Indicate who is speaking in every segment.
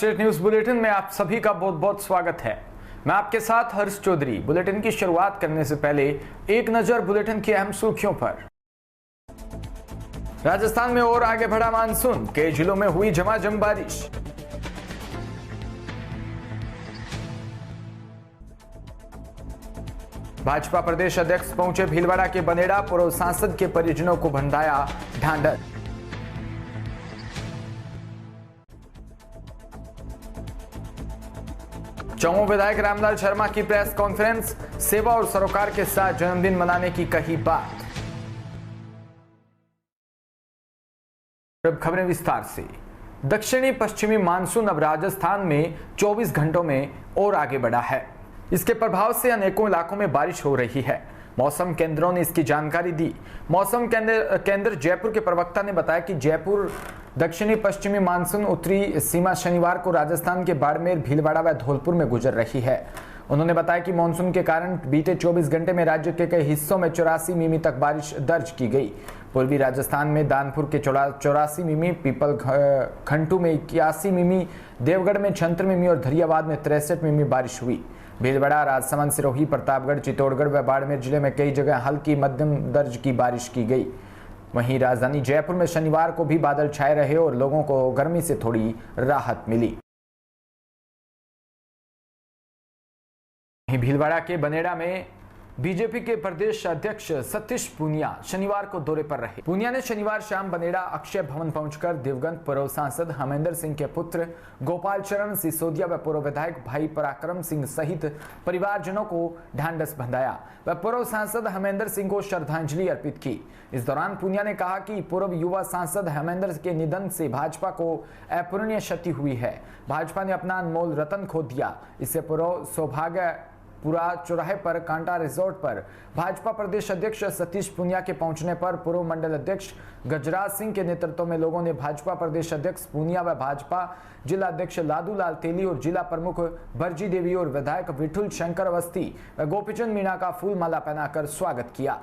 Speaker 1: State news bulletin में आप सभी का बहुत बहुत स्वागत है। मैं आपके साथ हर्ष चौधरी। बुलेटिन की शुरुआत करने से पहले एक नजर बुलेटिन की अहम सुर्खियों पर। राजस्थान में और आगे बढ़ा मानसून, कई जिलों में हुई झमाझम बारिश। भाजपा प्रदेश अध्यक्ष पहुंचे भीलवाड़ा के बनेड़ा, पूर्व सांसद के परिजनों को बंधाया ढांढस। चौमू विधायक रामलाल शर्मा की प्रेस कॉन्फ्रेंस, सेवा और सरोकार के साथ जन्मदिन मनाने की कही बात। अब खबरें विस्तार से। दक्षिणी पश्चिमी मानसून अब राजस्थान में 24 घंटों में और आगे बढ़ा है। इसके प्रभाव से अनेकों इलाकों में बारिश हो रही है। मौसम केंद्रों ने इसकी जानकारी दी। मौसम केंद्र जयपुर के प्रवक्ता ने बताया कि जयपुर दक्षिणी पश्चिमी मानसून उत्तरी सीमा शनिवार को राजस्थान के बाड़मेर, भीलवाड़ा व धौलपुर में गुजर रही है। उन्होंने बताया कि मानसून के कारण बीते 24 घंटे में राज्य के कई हिस्सों में 84 मिमी तक बारिश दर्ज की गई। पूर्वी राजस्थान में दानपुर के 84 मिमी, पीपल खंटू में 81 मिमी, देवगढ़ में 76 मिमी और धरियावाद में 63 मिमी बारिश हुई। भीलवाड़ा, राजसमंद, सिरोही, प्रतापगढ़, चित्तौड़गढ़ व बाड़मेर जिले में कई जगह हल्की मध्यम दर्ज की बारिश की गई। वहीं राजधानी जयपुर में शनिवार को भी बादल छाए रहे और लोगों को गर्मी से थोड़ी राहत मिली। भीलवाड़ा के बनेड़ा में बीजेपी के प्रदेश अध्यक्ष सतीश पूनिया शनिवार को दौरे पर रहे। पूनिया ने शनिवार शाम बनेड़ा अक्षय भवन पहुंचकर दिवंगत पूर्व सांसद हमेंद्र सिंह के पुत्र गोपाल चरण सिसोदिया व पूर्व विधायक भाई पराक्रम सिंह सहित परिवारजनों को ढांढस बंधाया व पूर्व सांसद हमेंद्र सिंह को श्रद्धांजलि अर्पित की। इस दौरान पूनिया ने कहा कि पूर्व युवा सांसद हमेंद्र के निधन से भाजपा को अपूरणीय क्षति हुई है। भाजपा ने अपना अनमोल रतन खो दिया। इससे पूर्व सौभाग्यपुरा चौराहे पर कांटा रिजोर्ट पर भाजपा प्रदेश अध्यक्ष सतीश पूनिया के पहुंचने पर पूर्व मंडल अध्यक्ष गजराज सिंह के नेतृत्व में लोगों ने भाजपा प्रदेश अध्यक्ष पूनिया व भाजपा जिला अध्यक्ष लादू लाल तेली और जिला प्रमुख बरजी देवी और विधायक विठुल शंकर अवस्थी व गोपीचंद मीणा का फूल माला पहनाकर स्वागत किया।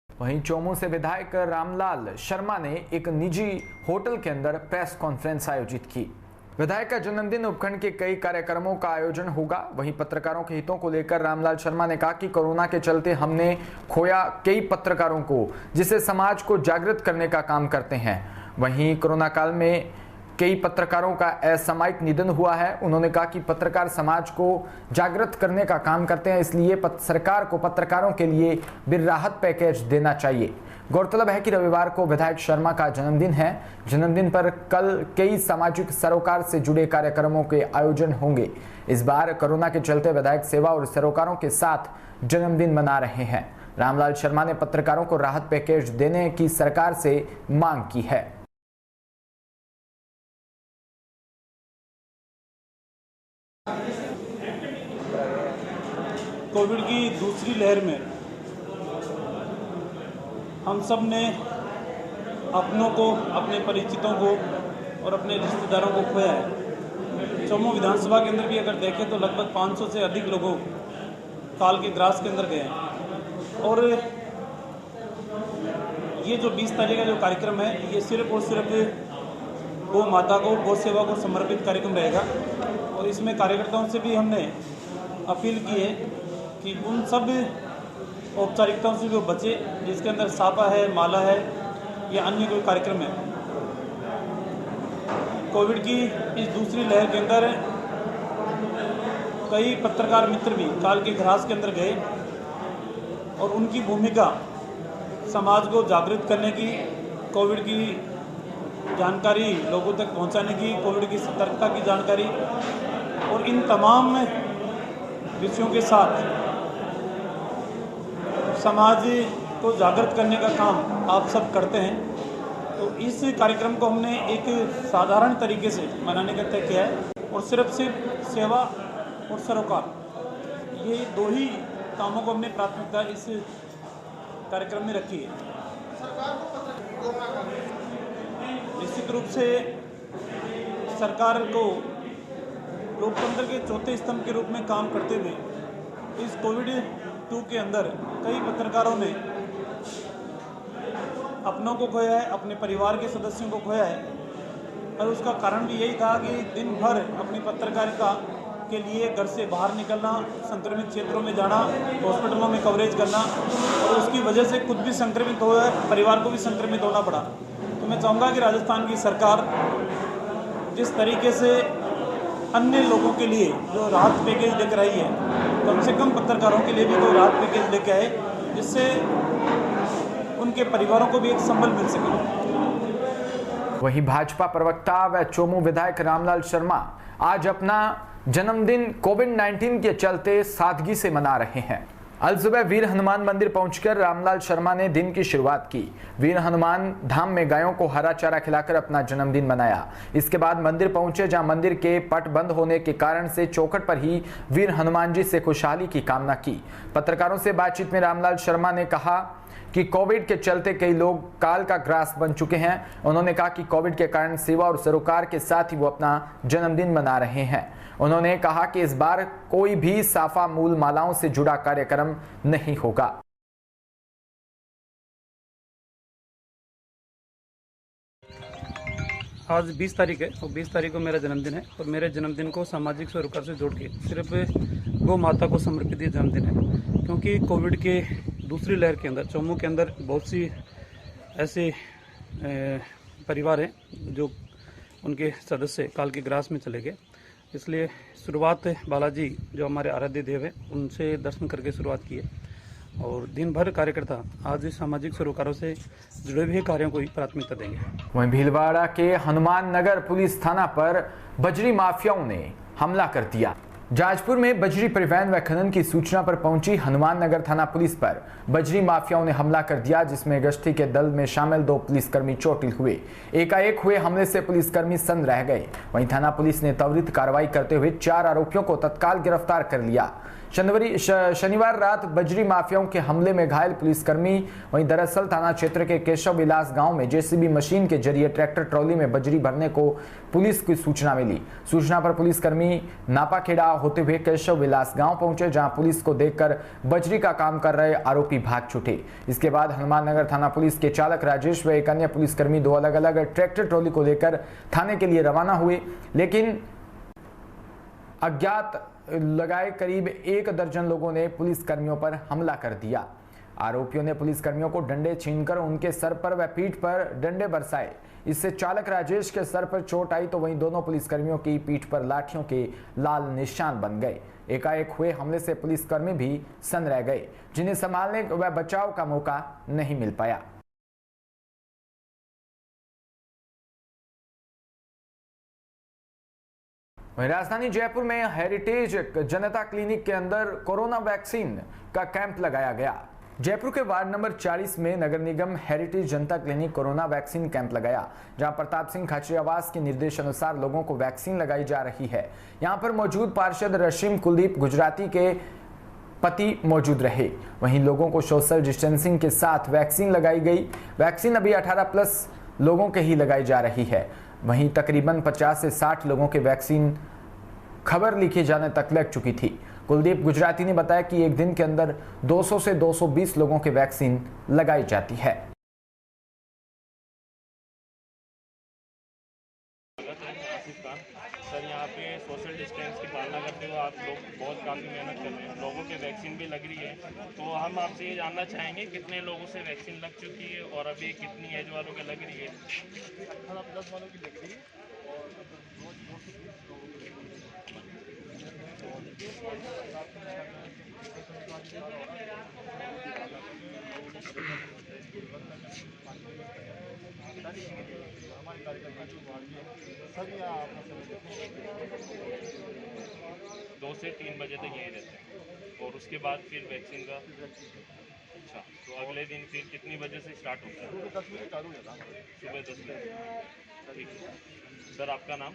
Speaker 1: वहीं चौमू से विधायक रामलाल शर्मा ने एक निजी होटल के अंदर प्रेस कॉन्फ्रेंस आयोजित की। विधायक का जन्मदिन उपखंड के कई कार्यक्रमों का आयोजन होगा। वहीं पत्रकारों के हितों को लेकर रामलाल शर्मा ने कहा कि कोरोना के चलते हमने खोया कई पत्रकारों को, जिसे समाज को जागृत करने का काम करते हैं। वहीं कोरोना काल में कई पत्रकारों का असामयिक निधन हुआ है। उन्होंने कहा कि पत्रकार समाज को जागृत करने का काम करते हैं, इसलिए सरकार को पत्रकारों के लिए भी राहत पैकेज देना चाहिए। गौरतलब है कि रविवार को विधायक शर्मा का जन्मदिन है। जन्मदिन पर कल कई सामाजिक सरोकार से जुड़े कार्यक्रमों के आयोजन होंगे। इस बार कोरोना के चलते विधायक सेवा और सरोकारों के साथ जन्मदिन मना रहे हैं। रामलाल शर्मा ने पत्रकारों को राहत पैकेज देने की सरकार से मांग की है।
Speaker 2: कोविड की दूसरी लहर में हम सब ने अपनों को, अपने परिचितों को और अपने रिश्तेदारों को खोया है। चौमू विधानसभा के अंदर भी अगर देखें तो लगभग 500 से अधिक लोगों काल के ग्रास के अंदर गए हैं। और ये जो 20 तारीख का जो कार्यक्रम है, ये सिर्फ और सिर्फ गौ माता को, गौ सेवा को समर्पित कार्यक्रम रहेगा। और इसमें कार्यकर्ताओं से भी हमने अपील की है कि उन सब औपचारिकताओं से जो बचे, जिसके अंदर सापा है, माला है या अन्य कोई कार्यक्रम है। कोविड की इस दूसरी लहर के अंदर कई पत्रकार मित्र भी काल के ग्रास के अंदर गए और उनकी भूमिका समाज को जागृत करने की, कोविड की जानकारी लोगों तक पहुंचाने की, कोविड की सतर्कता की जानकारी और इन तमाम विषयों के साथ समाज को जागृत करने का काम आप सब करते हैं। तो इस कार्यक्रम को हमने एक साधारण तरीके से मनाने का तय किया है और सिर्फ सेवा और सरोकार, ये दो ही कामों को हमने प्राथमिकता इस कार्यक्रम में रखी है। निश्चित रूप से सरकार को लोकतंत्र के चौथे स्तंभ के रूप में काम करते हुए इस कोविड-2 के अंदर कई पत्रकारों ने अपनों को खोया है, अपने परिवार के सदस्यों को खोया है। और उसका कारण भी यही था कि दिन भर अपनी पत्रकारिता के लिए घर से बाहर निकलना, संक्रमित क्षेत्रों में जाना, हॉस्पिटलों में कवरेज करना, और उसकी वजह से खुद भी संक्रमित हुआ है, परिवार को भी संक्रमित होना पड़ा। तो मैं चाहूँगा कि राजस्थान की सरकार जिस तरीके से अन्य लोगों के लिए जो राहत पैकेज लेकर आई है, कम से कम पत्रकारों के लिए भी कोई राहत पैकेज लेकर आए, जिससे उनके परिवारों को भी एक संबल मिल सके।
Speaker 1: वहीं भाजपा प्रवक्ता व चोमू विधायक रामलाल शर्मा आज अपना जन्मदिन कोविड-19 के चलते सादगी से मना रहे हैं। अल सुबह वीर हनुमान मंदिर पहुंचकर रामलाल शर्मा ने दिन की शुरुआत की। वीर हनुमान धाम में गायों को हरा चारा खिलाकर अपना जन्मदिन मनाया। इसके बाद मंदिर पहुंचे, जहां मंदिर के पट बंद होने के कारण से चौखट पर ही वीर हनुमान जी से खुशहाली की कामना की। पत्रकारों से बातचीत में रामलाल शर्मा ने कहा कि कोविड के चलते कई लोग काल का ग्रास बन चुके हैं। उन्होंने कहा कि कोविड के कारण सेवा और सरोकार के साथ ही वो अपना जन्मदिन मना रहे हैं। उन्होंने कहा कि इस बार कोई भी साफा मूल मालाओं से जुड़ा कार्यक्रम नहीं होगा।
Speaker 2: आज 20 तारीख है और 20 तारीख को मेरा जन्मदिन है, और मेरे जन्मदिन को सामाजिक सरोकार से जोड़ के सिर्फ गौ माता को समर्पित ये जन्मदिन है। क्योंकि कोविड के दूसरी लहर के अंदर चोमू के अंदर बहुत सी ऐसे परिवार हैं जो उनके सदस्य काल के ग्रास में चले गए। इसलिए शुरुआत बालाजी जो हमारे आराध्य देव है उनसे दर्शन करके शुरुआत की है, और दिन भर कार्यकर्ता आज सामाजिक सरोकारों से जुड़े हुए कार्यों को ही प्राथमिकता देंगे।
Speaker 1: वहीं भीलवाड़ा के हनुमान नगर पुलिस थाना पर बजरी माफियाओं ने हमला कर दिया। जाजपुर में बजरी परिवहन व खनन की सूचना पर पहुंची हनुमान नगर थाना पुलिस पर बजरी माफियाओं ने हमला कर दिया, जिसमें गश्ती के दल में शामिल 2 पुलिसकर्मी चोटिल हुए। एकाएक हुए हमले से पुलिसकर्मी सन्न रह गए। वहीं थाना पुलिस ने त्वरित कार्रवाई करते हुए 4 आरोपियों को तत्काल गिरफ्तार कर लिया। शनिवार रात बजरी माफियाओं के हमले में घायल पुलिसकर्मी वहीं दरअसल थाना क्षेत्र के केशव विलास गांव में जेसीबी मशीन के जरिए ट्रैक्टर ट्रॉली में बजरी भरने को पुलिस की सूचना मिली। सूचना पर पुलिसकर्मी नापाखेड़ा होते हुए केशव विलास गांव पहुंचे, जहां पुलिस को देखकर बजरी का काम कर रहे आरोपी भाग छूटे। इसके बाद हनुमान नगर थाना पुलिस के चालक राजेश व एक अन्य पुलिसकर्मी 2 अलग अलग ट्रैक्टर ट्रॉली को लेकर थाने के लिए रवाना हुए, लेकिन अज्ञात लगाए करीब 1 दर्जन लोगों ने पुलिसकर्मियों पर हमला कर दिया। आरोपियों ने पुलिसकर्मियों को डंडे छीनकर उनके सर पर व पीठ पर डंडे बरसाए। इससे चालक राजेश के सर पर चोट आई, तो वहीं दोनों पुलिसकर्मियों की पीठ पर लाठियों के लाल निशान बन गए। एकाएक हुए हमले से पुलिसकर्मी भी सन्न रह गए, जिन्हें संभालने व बचाव का मौका नहीं मिल पाया। वहीं राजधानी जयपुर में हेरिटेज जनता क्लिनिक के अंदर कोरोना वैक्सीन का कैंप लगाया गया। जयपुर के वार्ड नंबर 40 में नगर निगम हेरिटेज जनता क्लिनिक कोरोना वैक्सीन कैंप लगाया, जहां प्रताप सिंह खाचरियावास के निर्देश अनुसार लोगों को वैक्सीन लगाई जा रही है। यहां पर मौजूद पार्षद रशीम कुलदीप गुजराती के पति मौजूद रहे। वहीं लोगों को सोशल डिस्टेंसिंग के साथ वैक्सीन लगाई गई। वैक्सीन अभी 18+ लोगों के ही लगाई जा रही है। वहीं तकरीबन 50 से 60 लोगों के वैक्सीन खबर लिखे जाने तक लग चुकी थी। कुलदीप गुजराती ने बताया कि एक दिन के अंदर 200 से 220 लोगों के वैक्सीन लगाई जाती है।
Speaker 3: सर, यहाँ पे सोशल डिस्टेंस की पालना करते हुए आप लोग बहुत काफ़ी मेहनत कर रहे हैं, लोगों के वैक्सीन भी लग रही है। तो हम आपसे ये जानना चाहेंगे कितने लोगों से वैक्सीन लग चुकी है और अभी कितनी एज वालों के लग रही है? 18+ वालों की लग रही है सर, 2 से 3 बजे तक यहीं रहते हैं और उसके बाद फिर वैक्सीन का। अच्छा, तो अगले दिन फिर कितनी बजे से स्टार्ट होता है? सुबह 10 बजे चालू होता है। सुबह 10 बजे, ठीक है। सर, आपका नाम?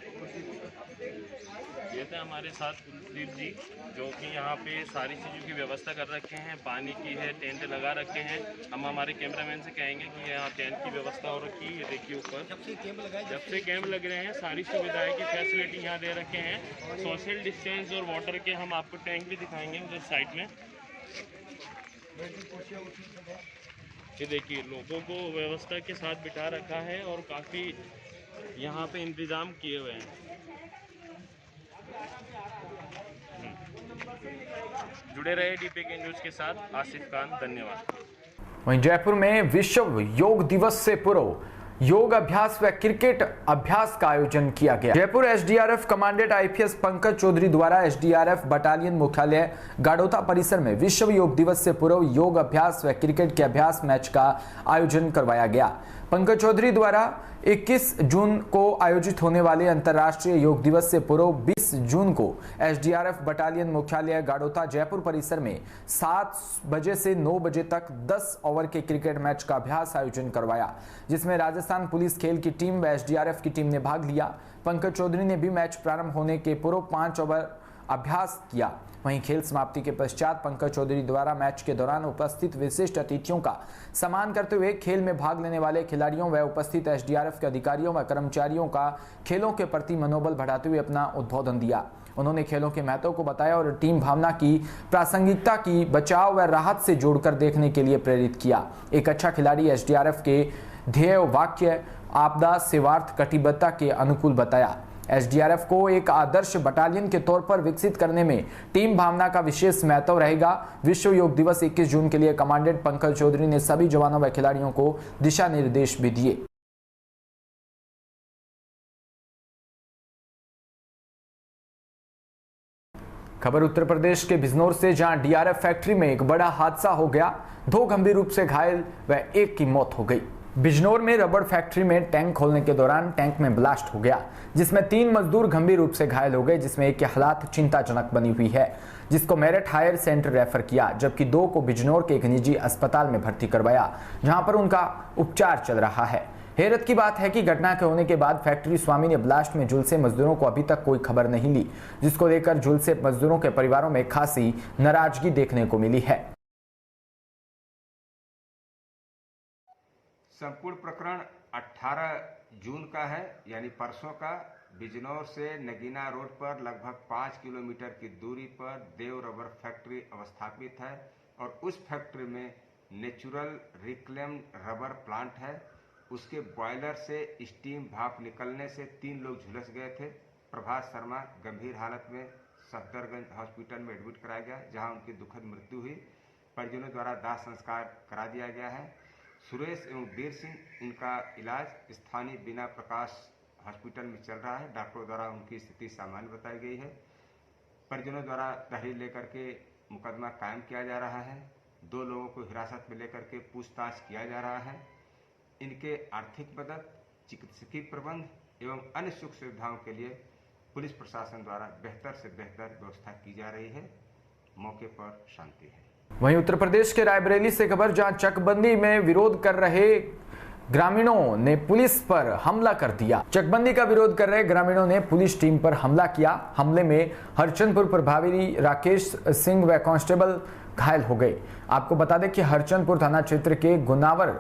Speaker 3: ये थे हमारे साथ कुलदीप जी, जो कि यहाँ पे सारी चीज़ों की व्यवस्था कर रखे हैं, पानी की है, टेंट लगा रखे हैं। हम हमारे कैमरामैन से कहेंगे कि यहाँ टेंट की व्यवस्था हो रखी है। देखिए ऊपर जब से कैंप लग रहे हैं सारी सुविधाएं की फैसिलिटी यहाँ दे रखे हैं। सोशल डिस्टेंस और वाटर के हम आपको टैंक भी दिखाएंगे उधर साइड में। ये देखिए लोगों को व्यवस्था के साथ बिठा रखा है और काफ़ी यहाँ पे इंतज़ाम किए हुए हैं। जुड़े रहे डीपीके न्यूज़ के साथ। आसिफ खान, धन्यवाद।
Speaker 1: वहीं जयपुर में विश्व योग दिवस से पूर्व योग अभ्यास व क्रिकेट अभ्यास का आयोजन किया गया। Jaipur SDRF commandant IPS Pankaj Chaudhary द्वारा एसडीआरएफ बटालियन मुख्यालय गाड़ोता परिसर में विश्व योग दिवस से पूर्व योग अभ्यास व क्रिकेट के अभ्यास मैच का आयोजन करवाया गया। पंकज चौधरी द्वारा 21 जून को आयोजित होने वाले अंतर्राष्ट्रीय योग दिवस से पूर्व 20 जून को एसडीआरएफ बटालियन मुख्यालय गाड़ोता जयपुर परिसर में 7 बजे से 9 बजे तक 10 ओवर के क्रिकेट मैच का अभ्यास आयोजन करवाया, जिसमें राजस्थान पुलिस खेल की टीम व एसडीआरएफ की टीम ने भाग लिया। पंकज चौधरी ने भी मैच प्रारंभ होने के पूर्व 5 ओवर अभ्यास किया। वहीं खेल समाप्ति के पश्चात पंकज चौधरी द्वारा मैच के दौरान उपस्थित विशिष्ट अतिथियों का सम्मान करते हुए खेल में भाग लेने वाले खिलाड़ियों व उपस्थित एसडीआरएफ के अधिकारियों व कर्मचारियों का खेलों के प्रति मनोबल बढ़ाते हुए अपना उद्बोधन दिया। उन्होंने खेलों के महत्व को बताया और टीम भावना की प्रासंगिकता की बचाव व राहत से जोड़कर देखने के लिए प्रेरित किया। एक अच्छा खिलाड़ी एसडीआरएफ के ध्येय वाक्य आपदा सेवार्थ कटिबद्धता के अनुकूल बताया। एसडीआरएफ को एक आदर्श बटालियन के तौर पर विकसित करने में टीम भावना का विशेष महत्व रहेगा। विश्व योग दिवस 21 जून के लिए कमांडेंट पंकज चौधरी ने सभी जवानों व खिलाड़ियों को दिशा निर्देश भी दिए। खबर उत्तर प्रदेश के बिजनौर से, जहां डीआरएफ फैक्ट्री में एक बड़ा हादसा हो गया। 2 गंभीर रूप से घायल व 1 की मौत हो गई। बिजनौर में रबड़ फैक्ट्री में टैंक खोलने के दौरान टैंक में ब्लास्ट हो गया, जिसमें 3 मजदूर गंभीर रूप से घायल हो गए, जिसमें एक की हालात चिंताजनक बनी हुई है, जिसको मेरठ हायर सेंटर रेफर किया, जबकि 2 को बिजनौर के एक निजी अस्पताल में भर्ती करवाया, जहां पर उनका उपचार चल रहा है। हैरत की बात है कि घटना के होने के बाद फैक्ट्री स्वामी ने ब्लास्ट में झुलसे मजदूरों को अभी तक कोई खबर नहीं ली, जिसको लेकर झुलसे मजदूरों के परिवारों में खासी नाराजगी देखने को मिली है।
Speaker 4: संपूर्ण प्रकरण 18 जून का है, यानी परसों का। बिजनौर से नगीना रोड पर लगभग 5 किलोमीटर की दूरी पर देव रबर फैक्ट्री अवस्थापित है और उस फैक्ट्री में नेचुरल रिक्लेम्ड रबर प्लांट है। उसके बॉयलर से स्टीम भाप निकलने से 3 लोग झुलस गए थे। प्रभात शर्मा गंभीर हालत में सफदरगंज हॉस्पिटल में एडमिट कराया गया, जहां उनकी दुखद मृत्यु हुई। परिजनों द्वारा दाह संस्कार करा दिया गया है। सुरेश एवं वीर सिंह, इनका इलाज स्थानीय बिना प्रकाश हॉस्पिटल में चल रहा है। डॉक्टरों द्वारा उनकी स्थिति सामान्य बताई गई है। परिजनों द्वारा तहरीर लेकर के मुकदमा कायम किया जा रहा है। 2 लोगों को हिरासत में लेकर के पूछताछ किया जा रहा है। इनके आर्थिक मदद, चिकित्सकीय प्रबंध एवं अन्य सुख सुविधाओं के लिए पुलिस प्रशासन द्वारा बेहतर से बेहतर व्यवस्था की जा रही है। मौके पर शांति है।
Speaker 1: वहीं उत्तर प्रदेश के रायबरेली से खबर, जहां चकबंदी में विरोध कर रहे ग्रामीणों ने पुलिस पर हमला कर दिया। चकबंदी का विरोध कर रहे ग्रामीणों ने पुलिस टीम पर हमला किया। हमले में हरचंदपुर प्रभारी राकेश सिंह व कांस्टेबल घायल हो गए। आपको बता दें कि हरचंदपुर थाना क्षेत्र के गुनावर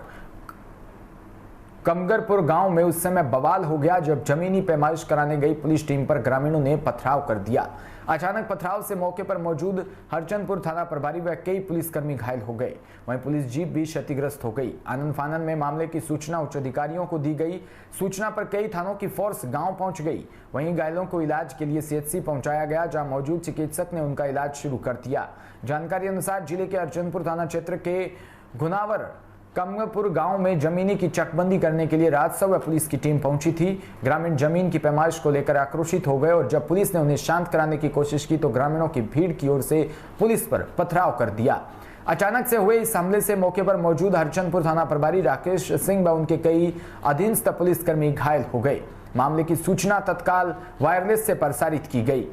Speaker 1: कमगरपुर गांव में उस समय बवाल हो गया, जब जमीनी पैमाइश कराने गई पुलिस टीम पर ग्रामीणों ने पथराव कर दिया। अचानक पथराव से मौके पर मौजूद हरचंदपुर थाना प्रभारी व कई पुलिसकर्मी घायल हो गए। वहीं पुलिस जीप भी क्षतिग्रस्त हो गई। आनंद फानन में मामले की सूचना उच्च अधिकारियों को दी गई। सूचना पर कई थानों की फोर्स गांव पहुंच गई। वहीं घायलों को इलाज के लिए सीएचसी पहुंचाया गया, जहां मौजूद चिकित्सक ने उनका इलाज शुरू कर दिया। जानकारी अनुसार जिले के हरचंदपुर थाना क्षेत्र के गुनावर कमगरपुर गांव में जमीनी की चकबंदी करने के लिए राजस्व व पुलिस की टीम पहुंची थी। ग्रामीण जमीन की पैमाइश को लेकर आक्रोशित हो गए और जब पुलिस ने उन्हें शांत कराने की कोशिश की तो ग्रामीणों की भीड़ की ओर से पुलिस पर पथराव कर दिया। अचानक से हुए इस हमले से मौके पर मौजूद हरचंदपुर थाना प्रभारी राकेश सिंह व उनके कई अधीनस्थ पुलिसकर्मी घायल हो गए। मामले की सूचना तत्काल वायरलेस से प्रसारित की गई।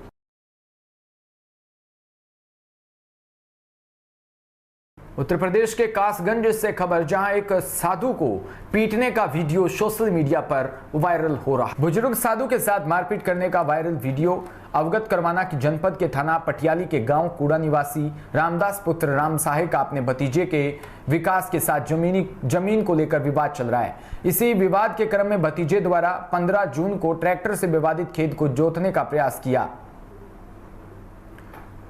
Speaker 1: उत्तर प्रदेश के कासगंज से खबर, जहां एक साधु को पीटने का वीडियो सोशल मीडिया पर वायरल हो रहा है। बुजुर्ग साधु के साथ मारपीट करने का वायरल वीडियो अवगत करवाना कि जनपद के थाना पटियाली के गांव कूड़ा निवासी रामदास पुत्र राम साहे का अपने भतीजे के विकास के साथ जमीन को लेकर विवाद चल रहा है। इसी विवाद के क्रम में भतीजे द्वारा 15 जून को ट्रैक्टर से विवादित खेत को जोतने का प्रयास किया।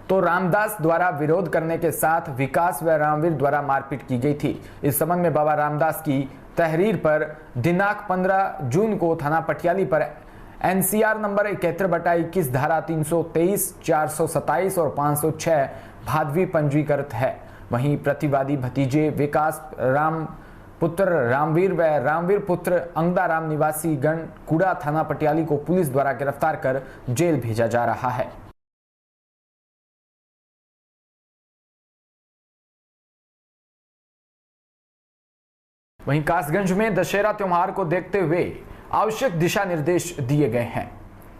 Speaker 1: तो रामदास द्वारा विरोध करने के साथ विकास व रामवीर द्वारा मारपीट की गई थी। इस संबंध में बाबा रामदास की तहरीर पर दिनांक 15 जून को थाना पटियाली पर NCR नंबर 71/21 धारा 323, 427 और 506 भादवी पंजीकृत है। वहीं प्रतिवादी भतीजे विकास राम पुत्र रामवीर व रामवीर पुत्र अंगदाराम निवासी गणकुड़ा थाना पटियाली को पुलिस द्वारा गिरफ्तार कर जेल भेजा जा रहा है। वहीं कासगंज में दशहरा त्योहार को देखते हुए आवश्यक दिशा निर्देश दिए गए हैं।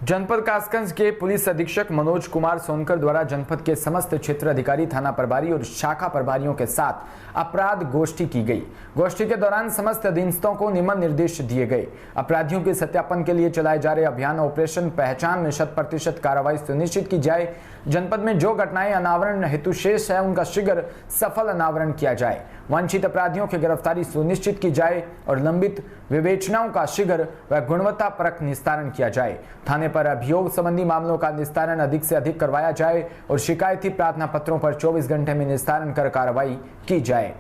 Speaker 1: जनपद कासगंज के पुलिस अधीक्षक मनोज कुमार सोनकर द्वारा जनपद के समस्त क्षेत्र अधिकारी, थाना प्रभारी और शाखा प्रभारियों के साथ अपराध गोष्ठी की गई। गोष्ठी के दौरान समस्त अधीनस्थों को निम्न निर्देश दिए गए। अपराधियों के सत्यापन के लिए चलाए जा रहे अभियान ऑपरेशन पहचान में 100% कार्रवाई सुनिश्चित की जाए। जनपद में जो घटनाएं अनावरण हेतु शेष है उनका शीघ्र सफल अनावरण किया जाए। वांछित अपराधियों की गिरफ्तारी सुनिश्चित की जाए और लंबित विवेचनाओं का शीघ्र व गुणवत्तापरक निस्तारण किया जाए। थाने पर अभियोग संबंधी मामलों का निस्तारण अधिक से अधिक करवाया जाए और शिकायती प्रार्थना पत्रों पर 24 घंटे में निस्तारण कर कार्रवाई की जाए।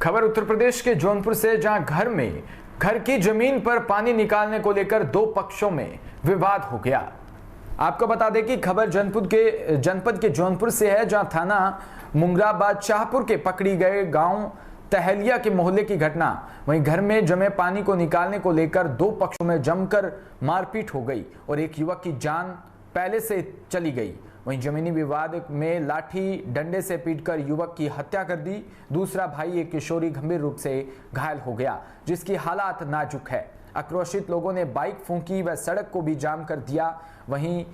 Speaker 1: खबर उत्तर प्रदेश के जौनपुर से, जहां घर की जमीन पर पानी निकालने को लेकर दो पक्षों में विवाद हो गया। आपको बता दें कि खबर जनपद के जौनपुर से है, जहां थाना मुंगराबाद शाहपुर के पकड़ी गए गांव तहलिया के मोहल्ले की घटना। वहीं घर में जमे पानी को निकालने को लेकर दो पक्षों में जमकर मारपीट हो गई और एक युवक की जान पहले से चली गई। वहीं जमीनी विवाद में लाठी डंडे से पीटकर युवक की हत्या कर दी। दूसरा भाई एक किशोरी गंभीर रूप से घायल हो गया, जिसकी हालात नाजुक है। आक्रोशित लोगों ने बाइक फूंकी व सड़क को भी जाम कर दिया। वहीं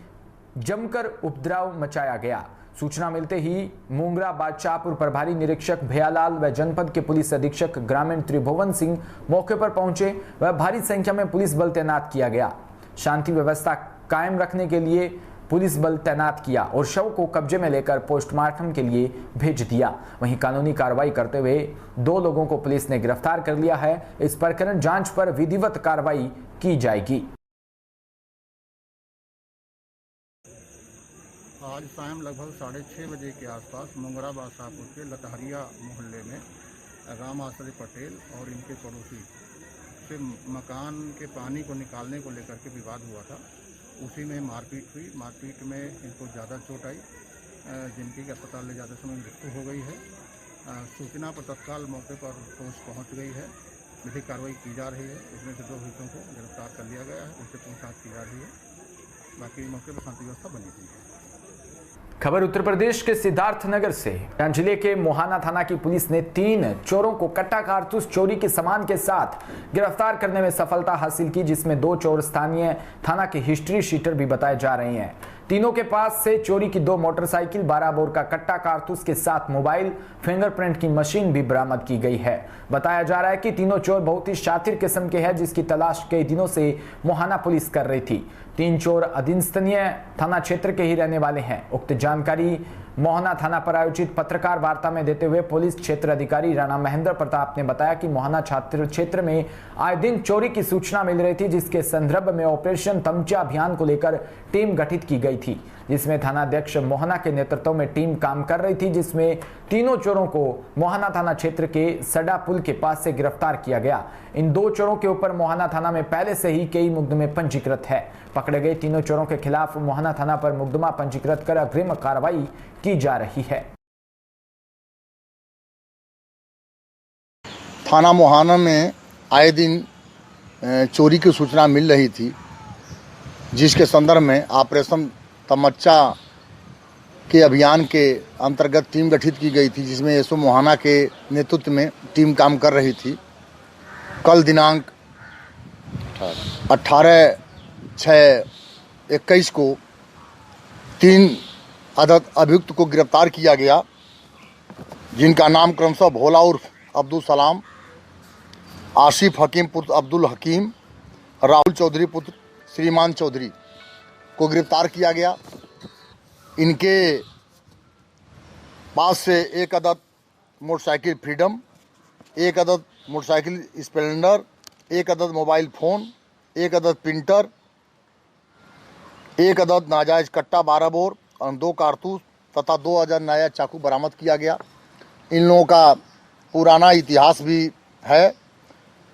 Speaker 1: जमकर उपद्रव मचाया गया। सूचना मिलते ही मुंगरा बादशाहपुर प्रभारी निरीक्षक भैयालाल व जनपद के पुलिस अधीक्षक ग्रामीण त्रिभुवन सिंह मौके पर पहुंचे व भारी संख्या में पुलिस बल तैनात किया गया। शांति व्यवस्था कायम रखने के लिए पुलिस बल तैनात किया और शव को कब्जे में लेकर पोस्टमार्टम के लिए भेज दिया। वहीं कानूनी कार्रवाई करते हुए दो लोगों को पुलिस ने गिरफ्तार कर लिया है। इस प्रकरण जांच पर विधिवत कार्रवाई की जाएगी।
Speaker 5: आज शाम लगभग 6:30 बजे के आसपास मुंगरा बादशाहपुर के लतहरिया मोहल्ले में राम आश्रय पटेल और इनके पड़ोसी से मकान के पानी को निकालने को लेकर के विवाद हुआ था। उसी में मारपीट हुई। मारपीट में इनको ज़्यादा चोट आई, जिनकी अस्पताल ले जाते समय मृत्यु हो गई है। सूचना पर तत्काल मौके पर पुलिस पहुंच गई है। विधिक कार्रवाई की जा रही है। इसमें से 2 अभियुक्तों को गिरफ्तार कर लिया गया है, उनसे पूछताछ की जा रही है। बाकी मौके पर शांति व्यवस्था बनी हुई है।
Speaker 1: खबर उत्तर प्रदेश के सिद्धार्थनगर से, जिले के मोहाना थाना की पुलिस ने 3 चोरों को कट्टा कारतूस चोरी के सामान के साथ गिरफ्तार करने में सफलता हासिल की, जिसमें 2 चोर स्थानीय थाना के हिस्ट्री शीटर भी बताए जा रहे हैं। तीनों के पास से चोरी की 2 मोटरसाइकिल, 12 बोर का कट्टा कारतूस के साथ मोबाइल, फिंगरप्रिंट की मशीन भी बरामद की गई है। बताया जा रहा है कि तीनों चोर बहुत ही शातिर किस्म के हैं, जिसकी तलाश कई दिनों से मोहाना पुलिस कर रही थी। 3 चोर अधीनस्थनीय थाना क्षेत्र के ही रहने वाले हैं। उक्त जानकारी मोहाना थाना पर आयोजित पत्रकार वार्ता में देते हुए पुलिस क्षेत्र अधिकारी राणा महेंद्र प्रताप ने बताया कि मोहाना छात्र क्षेत्र में आए दिन चोरी की सूचना मिल रही थी, जिसके संदर्भ में ऑपरेशन तमचा अभियान को लेकर टीम गठित की गई थी, जिसमें थानाध्यक्ष मोहाना के नेतृत्व में टीम काम कर रही थी, जिसमें तीनों चोरों को मोहाना थाना क्षेत्र के सडा पुल के पास से गिरफ्तार किया गया। इन 2 चोरों के ऊपर मोहाना थाना में पहले से ही कई मुकदमे पंजीकृत है। पकड़े गए तीनों चोरों के खिलाफ मोहाना थाना पर मुकदमा पंजीकृत कर अग्रिम कार्रवाई की जा रही है।
Speaker 5: थाना मोहाना में आए दिन चोरी की सूचना मिल रही थी, जिसके संदर्भ में ऑपरेशन तमच्चा के अभियान के अंतर्गत टीम गठित की गई थी, जिसमें एसओ मोहाना के नेतृत्व में टीम काम कर रही थी। कल दिनांक 18/6/21 को 3 अभियुक्त को गिरफ्तार किया गया, जिनका नाम क्रमशः भोला उर्फ अब्दुल सलाम, आसिफ हकीम पुत्र अब्दुल हकीम, राहुल चौधरी पुत्र श्रीमान चौधरी को गिरफ्तार किया गया। इनके पास से 1 अदद मोटरसाइकिल फ्रीडम, 1 अदद मोटरसाइकिल स्प्लेंडर, 1 अदद मोबाइल फ़ोन, 1 अदद प्रिंटर एक अदद नाजायज कट्टा 12 बोर और 2 कारतूस तथा 2 अदद नाजायज चाकू बरामद किया गया। इन लोगों का पुराना इतिहास भी है।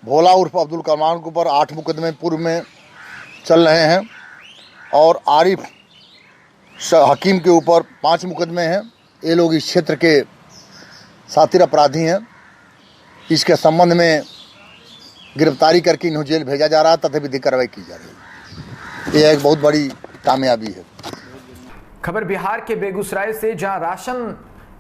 Speaker 5: भोला उर्फ अब्दुल कमाल के ऊपर 8 मुकदमे पूर्व में चल रहे हैं और आरिफ हकीम के ऊपर 5 मुकदमे हैं। ये लोग इस क्षेत्र के सातिर अपराधी हैं। इसके संबंध में गिरफ्तारी करके इन्हें जेल भेजा जा रहा है तथा विधिक कार्रवाई की जा रही है। यह एक बहुत बड़ी कामयाबी है।
Speaker 1: खबर बिहार के बेगूसराय से, जहां राशन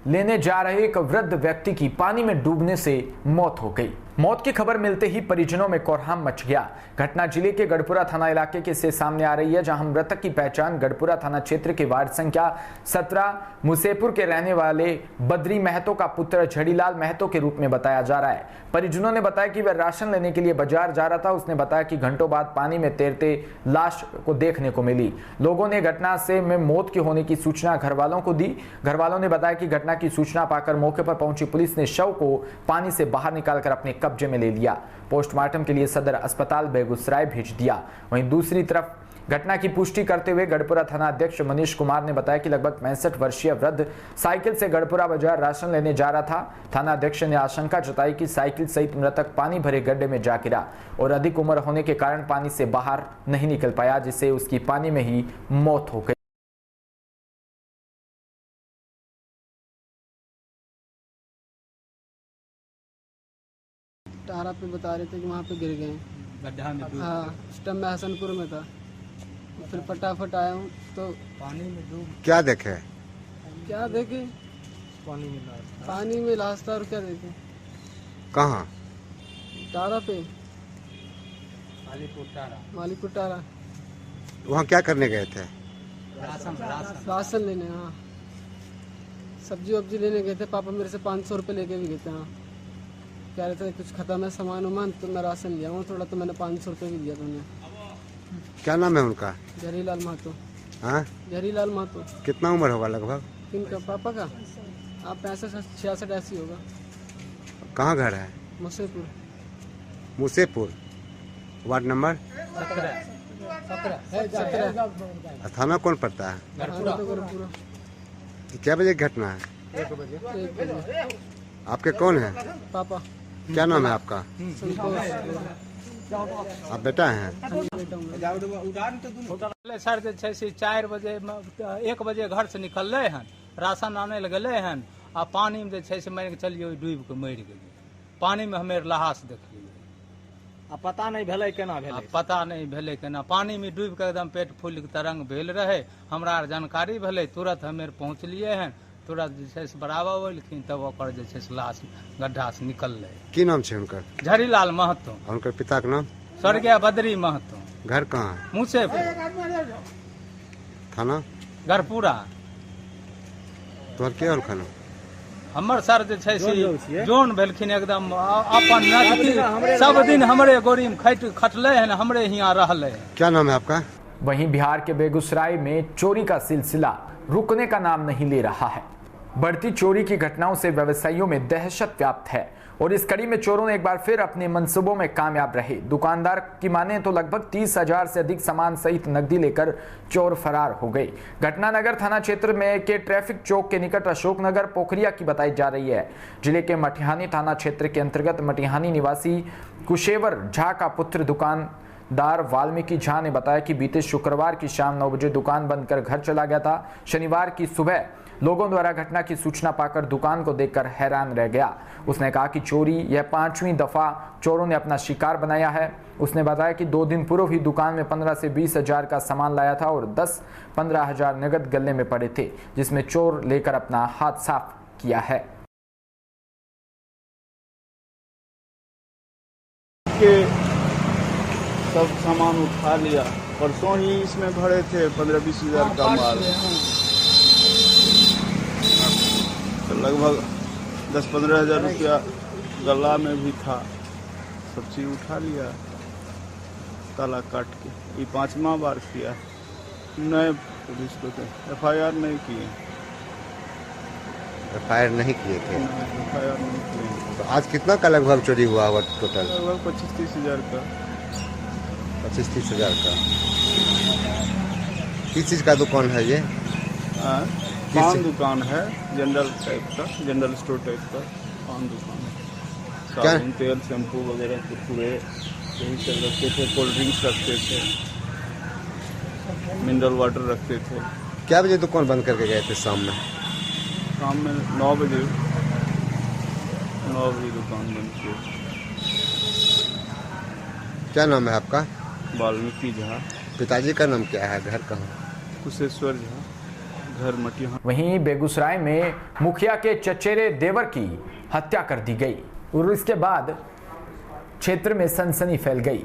Speaker 1: लेने जा रहे एक वृद्ध व्यक्ति की पानी में डूबने से मौत हो गई। मौत की खबर मिलते ही परिजनों में कोहराम मच गया। घटना जिले के गढ़पुरा थाना इलाके के से सामने आ रही है, जहां मृतक की पहचान गढ़पुरा थाना क्षेत्र के वार्ड संख्या 17 मुसेपुर के रहने वाले बद्री महतो का पुत्र झड़ीलाल महतो के रूप में बताया जा रहा है। परिजनों ने बताया कि वह राशन लेने के लिए बाजार जा रहा था। उसने बताया कि घंटों बाद पानी में तैरते लाश को देखने को मिली। लोगों ने घटना से में मौत के होने की सूचना घर वालों को दी। घर वालों ने बताया कि घटना की सूचना पाकर मौके पर पहुंची पुलिस ने शव को पानी से बाहर निकालकर अपने कब्जे में ले लिया। पोस्टमार्टम के लिए सदर अस्पताल बेगूसराय भेज दिया। वहीं दूसरी तरफ घटना की पुष्टि करते हुए गढ़पुरा थाना अध्यक्ष मनीष कुमार ने बताया कि लगभग 65 वर्षीय वृद्ध साइकिल से गढ़पुरा बाजार राशन लेने जा रहा था। थाना अध्यक्ष ने आशंका जताई कि साइकिल सहित मृतक पानी भरे गड्ढे में जा गिरा और अधिक उम्र होने के कारण पानी से बाहर नहीं निकल पाया, जिससे उसकी पानी में ही मौत हो गई।
Speaker 6: टारा पे बता रहे थे कि वहाँ पे गिर गए गड्ढा में। हाँ, उस टाइम मैं हसनपुर में था। फिर फटाफट आया हूँ तो पानी में डूब।
Speaker 7: क्या देखे?
Speaker 6: पानी में लाश था। और क्या देखे?
Speaker 7: कहाँ?
Speaker 6: टारा पे, मालीपुर टारा।
Speaker 7: वहाँ क्या करने गए थे?
Speaker 6: राशन लेने। हाँ, सब्जी वब्जी लेने गए थे। पापा मेरे से 500 रुपये लेके भी गए थे। हाँ, कह रहे थे कुछ खत्म है सामान उमान, तो मैं राशन लिया हूँ थोड़ा, तो मैंने 500 रुपये भी दिया था उन्हें।
Speaker 7: क्या नाम है उनका?
Speaker 6: झड़ीलाल महतो।
Speaker 7: हाँ,
Speaker 6: झड़ीलाल महतो।
Speaker 7: कितना उम्र होगा लगभग?
Speaker 6: किनका? पापा का? आप 65-66 ऐसी होगा।
Speaker 7: कहाँ घर है?
Speaker 6: मुसेपुर।
Speaker 7: Musepur, ward number
Speaker 6: 17।
Speaker 7: थाना कौन पड़ता है?
Speaker 6: गढ़पुरा।
Speaker 7: क्या बजे की घटना है?
Speaker 6: 1 बजे।
Speaker 7: आपके कौन है?
Speaker 6: पापा।
Speaker 7: क्या नाम है आपका? आप बेटा हैं?
Speaker 8: सर से 4 बजे 1 बजे घर से निकल रहे हैं, राशन आने लगे हैं आ पानी में से मार के चलिए डूब के मर गए। पानी में हमें लाश देखलिए।
Speaker 9: पता नहीं भेले केना भेले?
Speaker 8: पता नहीं भेले केना। पानी में डूब के एकदम पेट फूल के तरंग भेल रहे। हमरा जानकारी भेले, तुरंत हमें पहुँचलिए हैं। तुरंत जे से बराबर होलखिन, तब ओकर जे से लाश गड्ढा से निकल रहे।
Speaker 7: की नाम है उनकर?
Speaker 8: झड़ीलाल महतो।
Speaker 7: उनकर पिता का नाम?
Speaker 8: स्वर्गीय बद्री महतो।
Speaker 7: घर कहाँ है?
Speaker 8: मुसेपुर।
Speaker 7: थाना
Speaker 8: गढ़पुरा।
Speaker 7: तोहर के होल खाना?
Speaker 8: हमर सर जे छै से जोन भेलखिन एकदम अपन नजदीक। सब दिन हमरे गोरी में खटले हैं, हमरे यहाँ रहले।
Speaker 7: क्या नाम है आपका?
Speaker 1: वहीं बिहार के बेगूसराय में चोरी का सिलसिला रुकने का नाम नहीं ले रहा है। बढ़ती चोरी की घटनाओं से व्यवसायियों में दहशत व्याप्त है और इस कड़ी में चोरों ने एक बार फिर अपने मंसूबों में कामयाब रहे। दुकानदार की माने तो लगभग 30,000 से अधिक सामान सहित नकदी लेकर चोर फरार हो गए। घटना नगर थाना क्षेत्र में के ट्रैफिक चौक के निकट अशोकनगर पोखरिया की बताई जा रही है। जिले के मटिहानी थाना क्षेत्र के अंतर्गत मटिहानी निवासी कुशेवर झा का पुत्र दुकानदार वाल्मीकि झा ने बताया कि बीते शुक्रवार की शाम 9 बजे दुकान बंद कर घर चला गया था। शनिवार की सुबह लोगों द्वारा घटना की सूचना पाकर दुकान को देखकर हैरान रह गया। उसने कहा कि चोरी यह 5वीं दफा चोरों ने अपना शिकार बनाया है। उसने बताया कि 2 दिन पूर्व ही दुकान में 15 से 20 हजार का सामान लाया था और 10-15 हजार नगद गले में पड़े थे, जिसमें चोर लेकर अपना हाथ साफ किया है।
Speaker 10: सब सामान उठा लिया। परसों ही इसमें भरे थे 15-20 हजार का माल, तो लगभग 10-15 हजार रुपया गला में भी था। सब चीज उठा लिया, ताला काट के। ये 5वां बार किया। नए पुलिस को FIR नहीं किए।
Speaker 7: FIR नहीं किए थे?
Speaker 10: FIR नहीं किए।
Speaker 7: तो आज कितना का लगभग चोरी हुआ होगा टोटल?
Speaker 10: लगभग 25-30 हजार का।
Speaker 7: 25-30 हजार का। किस चीज़ का दुकान है ये?
Speaker 10: पान दुकान है, जनरल टाइप का, जनरल स्टोर टाइप का पान दुकान है।
Speaker 7: क्या?
Speaker 10: साबुन, तेल, शैम्पू वगैरह कुरकुरे यही सब रखते थे, कोल्ड ड्रिंक्स रखते थे, मिनरल वाटर रखते थे।
Speaker 7: क्या बजे दुकान बंद करके गए थे शाम में?
Speaker 10: शाम में 9 बजे दुकान बंद की।
Speaker 7: क्या नाम है आपका?
Speaker 10: वाल्मीकि झा।
Speaker 7: पिताजी का नाम क्या है? घर कहाँ?
Speaker 10: कुशेश्वर झा, घर मटिया।
Speaker 1: वहीं बेगूसराय में मुखिया के चचेरे देवर की हत्या कर दी गई और इसके बाद क्षेत्र में सनसनी फैल गई।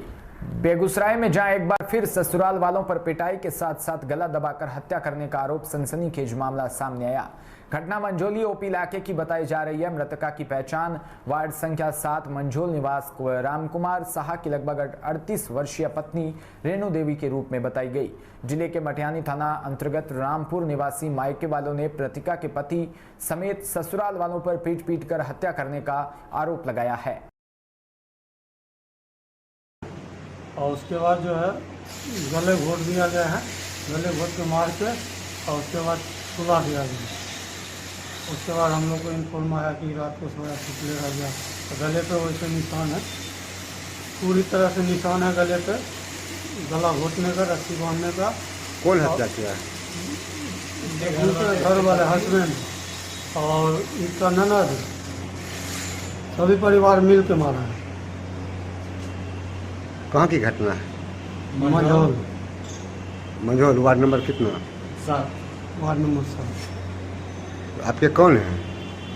Speaker 1: बेगूसराय में जहां एक बार फिर ससुराल वालों पर पिटाई के साथ साथ गला दबाकर हत्या करने का आरोप सनसनीखेज मामला सामने आया। घटना मंझोली ओपी इलाके की बताई जा रही है। मृतका की पहचान वार्ड संख्या 7 मंझोल निवास रामकुमार साहा की लगभग 38 वर्षीय पत्नी रेणु देवी के रूप में बताई गई। जिले के मटियानी थाना अंतर्गत रामपुर निवासी मायके वालों ने मृतका के पति समेत ससुराल वालों पर पीट कर हत्या करने का आरोप लगाया है।
Speaker 11: और उसके बाद जो है गले घोट दिया गया है, गले घोट के मार के और उसके बाद सुला दिया गया। उसके बाद हम लोग को इन्फॉर्म आया कि रात को सोया छिपले रह गया। तो गले पे वैसे निशान है, पूरी तरह से निशान है गले पे, गला घोटने का, रस्सी बांधने का।
Speaker 7: कौन हत्या किया?
Speaker 11: घर वाले हस्बैंड और इसका ननद, सभी परिवार मिल के मारा है।
Speaker 7: कहाँ की घटना है? मंझोल वार्ड नंबर कितना?
Speaker 11: 7, वार्ड नंबर 7।
Speaker 7: आपके कौन है?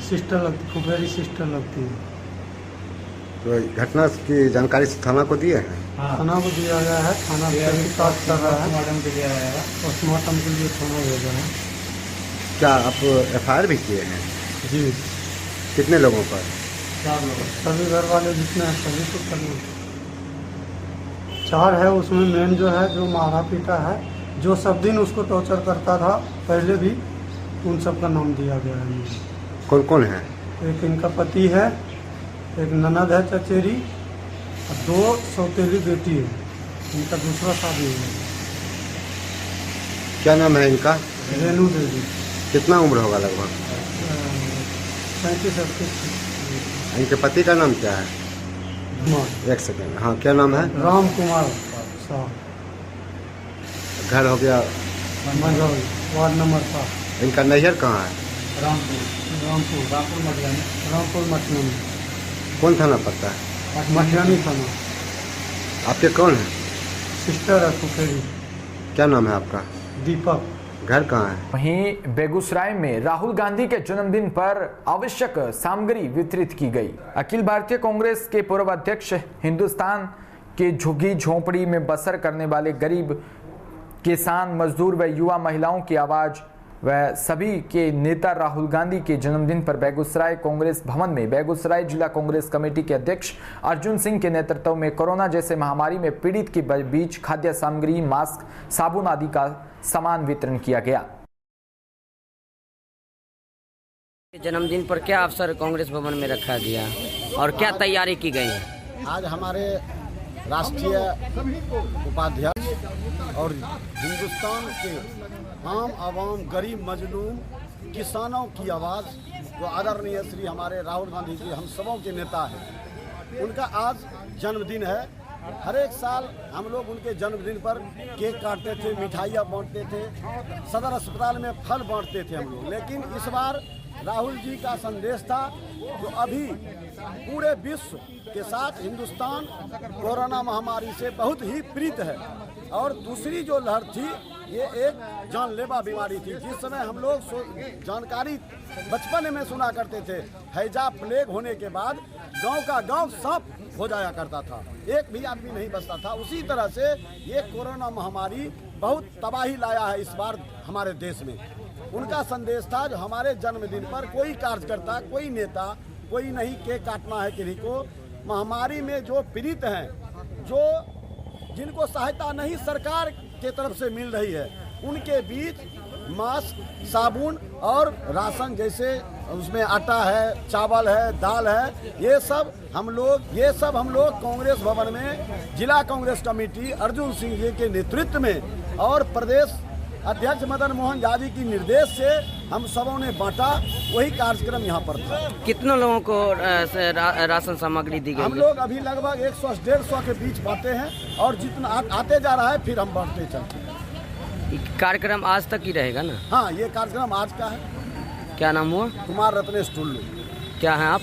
Speaker 11: सिस्टर लगती, फुफेरी सिस्टर लगती है।
Speaker 7: तो घटना की जानकारी थाना को दिए हैं?
Speaker 11: थाना को दिया गया है, थाना तहकीकात कर रहा है, पोस्टमार्टम के लिए थाना भेजा है।
Speaker 7: क्या आप FIR भी किए हैं?
Speaker 11: जी।
Speaker 7: कितने लोगों पर?
Speaker 11: 4 लोग, सभी घर वाले जितने हैं सभी को करना। 4 है, उसमें मेन जो है, जो मारा पीटा है, जो सब दिन उसको टॉर्चर करता था पहले भी, उन सब का नाम दिया गया है।
Speaker 7: कौन कौन है?
Speaker 11: एक इनका पति है, एक ननद है चचेरी, और 2 सौतेली बेटी है। इनका दूसरा शादी है।
Speaker 7: क्या नाम है इनका?
Speaker 11: रेणु देवी।
Speaker 7: कितना उम्र होगा लगभग?
Speaker 11: 35-38।
Speaker 7: इनके पति का नाम क्या है? एक सेकंड, हाँ क्या नाम है?
Speaker 11: रामकुमार साहब।
Speaker 7: घर हो गया
Speaker 11: मंझौल, वार्ड नंबर 7।
Speaker 7: इनका नैहर कहाँ है?
Speaker 11: रामपुर मटियानी।
Speaker 7: कौन थाना पड़ता है?
Speaker 11: मटियानी थाना।
Speaker 7: आपके कौन है?
Speaker 11: सिस्टर है फुफेरी।
Speaker 7: क्या नाम है आपका?
Speaker 11: दीपक।
Speaker 7: घर कहाँ है?
Speaker 1: वहीं बेगूसराय में राहुल गांधी के जन्मदिन पर आवश्यक सामग्री वितरित की गई। अखिल भारतीय कांग्रेस के पूर्व अध्यक्ष, हिंदुस्तान के झुग्गी झोंपड़ी में बसर करने वाले गरीब किसान, मजदूर व युवा महिलाओं की आवाज व सभी के नेता राहुल गांधी के जन्मदिन पर बेगूसराय कांग्रेस भवन में बेगूसराय जिला कांग्रेस कमेटी के अध्यक्ष अर्जुन सिंह के नेतृत्व में कोरोना जैसे महामारी में पीड़ित के बीच खाद्य सामग्री, मास्क, साबुन आदि का सामान वितरण किया गया।
Speaker 12: जन्मदिन पर क्या अवसर कांग्रेस भवन में रखा गया और क्या तैयारी की गई है?
Speaker 13: आज हमारे राष्ट्रीय उपाध्यक्ष और हिंदुस्तान के आम आवाम, गरीब मजलूम किसानों की आवाज़, जो आदरणीय श्री हमारे राहुल गांधी जी हम सबों के नेता हैं, उनका आज जन्मदिन है। हर एक साल हम लोग उनके जन्मदिन पर केक काटते थे, मिठाइयाँ बांटते थे, सदर अस्पताल में फल बांटते थे हम लोग। लेकिन इस बार राहुल जी का संदेश था जो अभी पूरे विश्व के साथ हिंदुस्तान कोरोना महामारी से बहुत ही पीड़ित है। और दूसरी जो लहर थी, ये एक जानलेवा बीमारी थी। जिस समय हम लोग जानकारी बचपन में सुना करते थे, हैजा प्लेग होने के बाद गांव का गांव सांप हो जाया करता था, एक भी आदमी नहीं बचता था। उसी तरह से ये कोरोना महामारी बहुत तबाही लाया है इस बार हमारे देश में। उनका संदेश था जो हमारे जन्मदिन पर कोई कार्यकर्ता, कोई नेता, कोई नहीं केक काटना है किसी को। महामारी में जो पीड़ित हैं, जो जिनको सहायता नहीं सरकार के तरफ से मिल रही है, उनके बीच मास्क, साबुन और राशन, जैसे उसमें आटा है, चावल है, दाल है, ये सब हम लोग कांग्रेस भवन में जिला कांग्रेस कमेटी अर्जुन सिंह जी के नेतृत्व में और प्रदेश अध्यक्ष मदन मोहन झा जी की निर्देश से हम सबों ने बांटा, वही कार्यक्रम यहाँ पर था।
Speaker 12: कितने लोगों को राशन सामग्री दी गई?
Speaker 13: हम लोग अभी लगभग 100-150 के बीच बांटे हैं और जितना आते जा रहा है फिर हम बांटते चलते हैं।
Speaker 12: कार्यक्रम आज तक ही रहेगा ना?
Speaker 13: हाँ, ये कार्यक्रम आज का है।
Speaker 12: क्या नाम हुआ?
Speaker 13: कुमार रत्नेश टुल्लू।
Speaker 12: क्या है आप?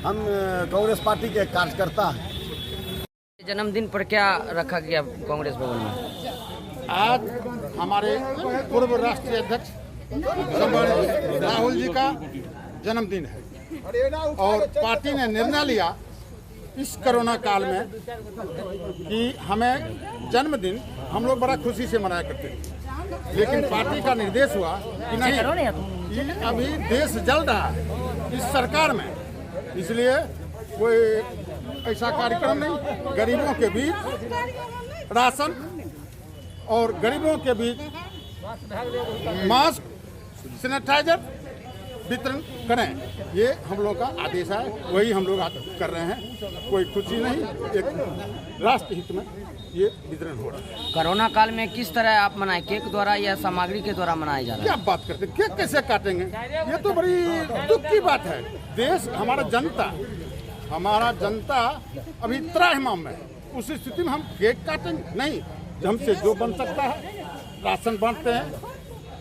Speaker 13: हम कांग्रेस पार्टी के कार्यकर्ता हैं।
Speaker 12: जन्मदिन पर क्या रखा गया कांग्रेस भवन में?
Speaker 5: आज हमारे पूर्व राष्ट्रीय अध्यक्ष राहुल जी का जन्मदिन है और पार्टी ने निर्णय लिया इस कोरोना काल में कि हमें जन्मदिन हम लोग बड़ा खुशी से मनाया करते थे, लेकिन पार्टी का निर्देश हुआ कि नहीं, अभी देश जल रहा है इस सरकार में, इसलिए कोई ऐसा कार्यक्रम नहीं। गरीबों के बीच राशन और गरीबों के बीच मास्क, सैनिटाइजर वितरण करें, ये हम लोग का आदेश है, वही हम लोग कर रहे हैं। कोई खुशी नहीं, एक राष्ट्र हित में ये वितरण हो रहा है।
Speaker 12: कोरोना काल में किस तरह आप मनाए? केक द्वारा या सामग्री के द्वारा मनाया जा रहा है?
Speaker 5: क्या बात करते हैं, केक कैसे काटेंगे? ये तो बड़ी दुख की बात है। देश, हमारा जनता अभी त्राहिमाम में है, उस स्थिति में हम केक काटेंगे? नहीं, हमसे जो बन सकता है, राशन बांटते हैं,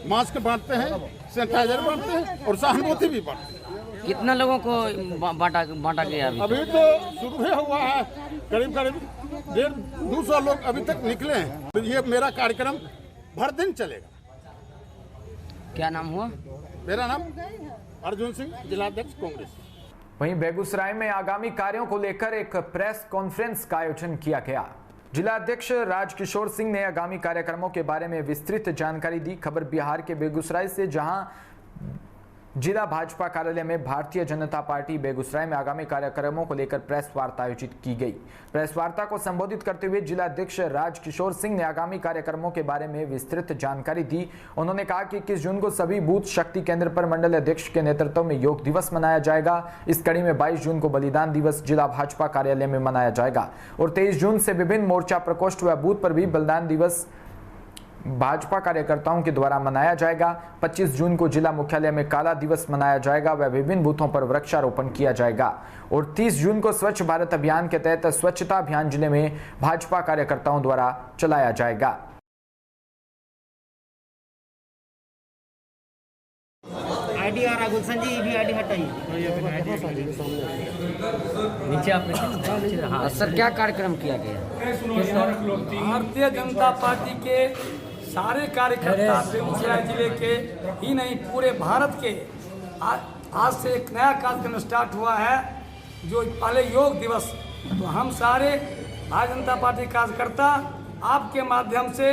Speaker 5: मास्क बांटते हैं, सैनिटाइजर बांटते हैं और सहानुभूति भी बांटते हैं।
Speaker 12: कितना लोगों को बांटा गया?
Speaker 5: अभी तो शुरू ही हुआ है, करीब 150-200 लोग अभी तक निकले हैं। तो ये मेरा कार्यक्रम भर दिन चलेगा।
Speaker 12: क्या नाम हुआ?
Speaker 5: मेरा नाम अर्जुन सिंह, जिलाध्यक्ष कांग्रेस।
Speaker 1: वहीं बेगूसराय में आगामी कार्यों को लेकर एक प्रेस कॉन्फ्रेंस का आयोजन किया गया। जिला अध्यक्ष राजकिशोर सिंह ने आगामी कार्यक्रमों के बारे में विस्तृत जानकारी दी। खबर बिहार के बेगूसराय से, जहां जिला भाजपा कार्यालय में भारतीय जनता पार्टी बेगूसराय में आगामी कार्यक्रमों को लेकर प्रेस वार्ता आयोजित की गई। प्रेस वार्ता को संबोधित करते हुए जिला अध्यक्ष राजकिशोर सिंह ने आगामी कार्यक्रमों के बारे में विस्तृत जानकारी दी। उन्होंने कहा कि 21 जून को सभी बूथ शक्ति केंद्र पर मंडल अध्यक्ष के नेतृत्व में योग दिवस मनाया जाएगा। इस कड़ी में 22 जून को बलिदान दिवस जिला भाजपा कार्यालय में मनाया जाएगा और 23 जून से विभिन्न मोर्चा प्रकोष्ठ व बूथ पर भी बलिदान दिवस भाजपा कार्यकर्ताओं के द्वारा मनाया जाएगा। 25 जून को जिला मुख्यालय में काला दिवस मनाया जाएगा व विभिन्न बूथों पर वृक्षारोपण किया जाएगा और 30 जून को स्वच्छ भारत अभियान के तहत स्वच्छता अभियान जिले में भाजपा कार्यकर्ताओं द्वारा चलाया जाएगा।
Speaker 9: आईडी आ रहा गुलशन जी, भी आईडी हटाइए नीचे आप।
Speaker 12: सर, क्या कार्यक्रम किया गया?
Speaker 14: भारतीय जनता पार्टी के सारे कार्यकर्ता बेगूसराय जिले के ही नहीं पूरे भारत के आज से एक नया कार्यक्रम स्टार्ट हुआ है, जो पहले योग दिवस। तो हम सारे भारतीय जनता पार्टी कार्यकर्ता आपके माध्यम से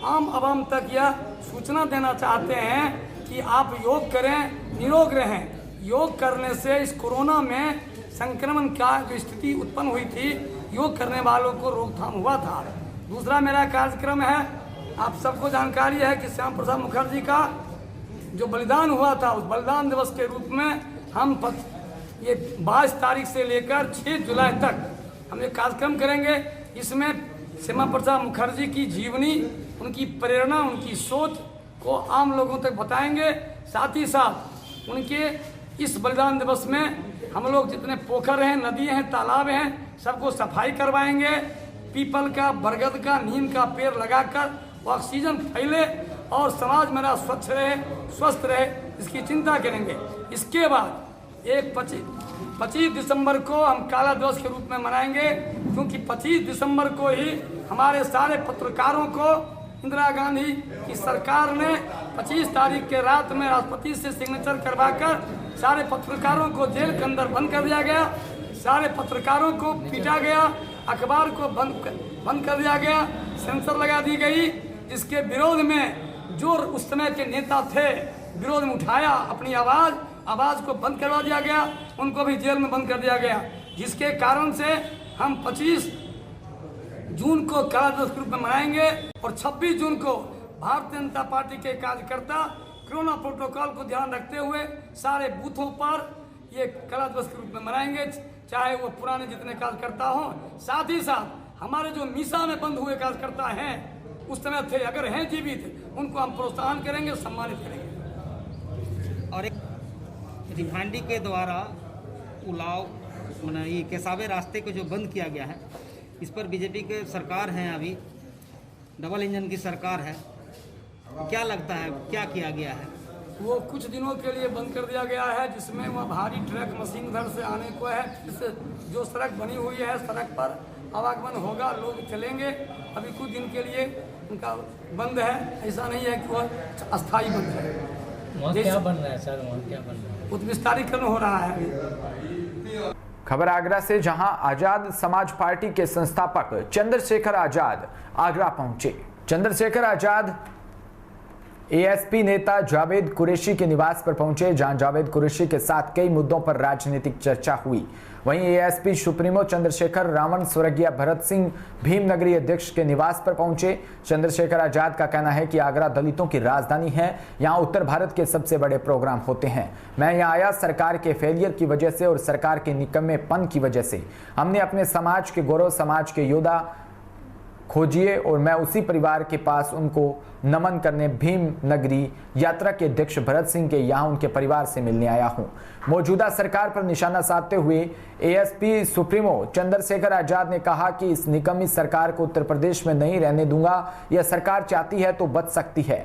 Speaker 14: आम आवाम तक यह सूचना देना चाहते हैं कि आप योग करें, निरोग रहें। योग करने से इस कोरोना में संक्रमण का जो स्थिति उत्पन्न हुई थी, योग करने वालों को रोकथाम हुआ था। दूसरा मेरा कार्यक्रम है, आप सबको जानकारी है कि श्याम प्रसाद मुखर्जी का जो बलिदान हुआ था, उस बलिदान दिवस के रूप में हम ये 22 तारीख से लेकर 6 जुलाई तक हम ये कार्यक्रम करेंगे। इसमें श्यामा प्रसाद मुखर्जी की जीवनी, उनकी प्रेरणा, उनकी सोच को आम लोगों तक बताएंगे। साथ ही साथ उनके इस बलिदान दिवस में हम लोग जितने पोखर हैं, नदी हैं, तालाब हैं, सबको सफाई करवाएंगे। पीपल का, बरगद का, नीम का पेड़ लगाकर ऑक्सीजन फैले और समाज मेरा स्वच्छ रहे, स्वस्थ रहे, इसकी चिंता करेंगे। इसके बाद एक 25 दिसंबर को हम काला दिवस के रूप में मनाएंगे, क्योंकि 25 दिसंबर को ही हमारे सारे पत्रकारों को इंदिरा गांधी की सरकार ने 25 तारीख के रात में राष्ट्रपति से सिग्नेचर करवाकर सारे पत्रकारों को जेल के अंदर बंद कर दिया गया, सारे पत्रकारों को पीटा गया, अखबार को बंद कर दिया गया, सेंसर लगा दी गई, जिसके विरोध में जो उस समय के नेता थे विरोध में उठाया अपनी आवाज़ को बंद करवा दिया गया, उनको भी जेल में बंद कर दिया गया। जिसके कारण से हम 25 जून को काला दिवस के रूप में मनाएंगे और 26 जून को भारतीय जनता पार्टी के कार्यकर्ता कोरोना प्रोटोकॉल को ध्यान रखते हुए सारे बूथों पर ये काला दिवस के रूप में मनाएंगे, चाहे वो पुराने जितने कार्यकर्ता हों। साथ ही साथ हमारे जो मीसा में बंद हुए कार्यकर्ता हैं, उस समय थे, अगर हैं जीवित उनको हम प्रोत्साहन करेंगे, सम्मानित करेंगे।
Speaker 9: और एक रिफाइनरी के द्वारा उलाव माना ये केसावे रास्ते को जो बंद किया गया है, इस पर बीजेपी के सरकार है, अभी डबल इंजन की सरकार है, क्या लगता है क्या किया गया है?
Speaker 14: वो कुछ दिनों के लिए बंद कर दिया गया है, जिसमें वह भारी ट्रक मशीन घर से आने को है। फिर से जो सड़क बनी हुई है, सड़क पर आवागमन होगा, लोग चलेंगे। अभी कुछ दिन के लिए उनका बंद है, ऐसा नहीं है कि वह अस्थायी बंद है।
Speaker 15: वहाँ क्या बन रहा है सर? वहाँ क्या बन रहा है?
Speaker 14: विस्तारीकरण हो रहा है अभी।
Speaker 1: खबर आगरा से, जहां आजाद समाज पार्टी के संस्थापक चंद्रशेखर आजाद आगरा पहुंचे। चंद्रशेखर आजाद एएसपी नेता जावेद कुरैशी के निवास पर पहुंचे, जहां जावेद कुरैशी के साथ कई मुद्दों पर राजनीतिक चर्चा हुई। वहीं एएसपी सुप्रीमो चंद्रशेखर रावण स्वर्गीय भरत सिंह भीमनगरी अध्यक्ष के निवास पर पहुंचे। चंद्रशेखर आजाद का कहना है कि आगरा दलितों की राजधानी है, यहां उत्तर भारत के सबसे बड़े प्रोग्राम होते हैं। मैं यहां आया सरकार के फेलियर की वजह से और सरकार के निकम्मेपन की वजह से। हमने अपने समाज के गौरव, समाज के योद्धा खोजिए और मैं उसी परिवार के पास उनको नमन करने भीम नगरी यात्रा के अध्यक्ष भरत सिंह के यहाँ उनके परिवार से मिलने आया हूँ। मौजूदा सरकार पर निशाना साधते हुए एएसपी सुप्रीमो चंद्रशेखर आजाद ने कहा कि इस निकम्मी सरकार को उत्तर प्रदेश में नहीं रहने दूंगा। यह सरकार चाहती है तो बच सकती है।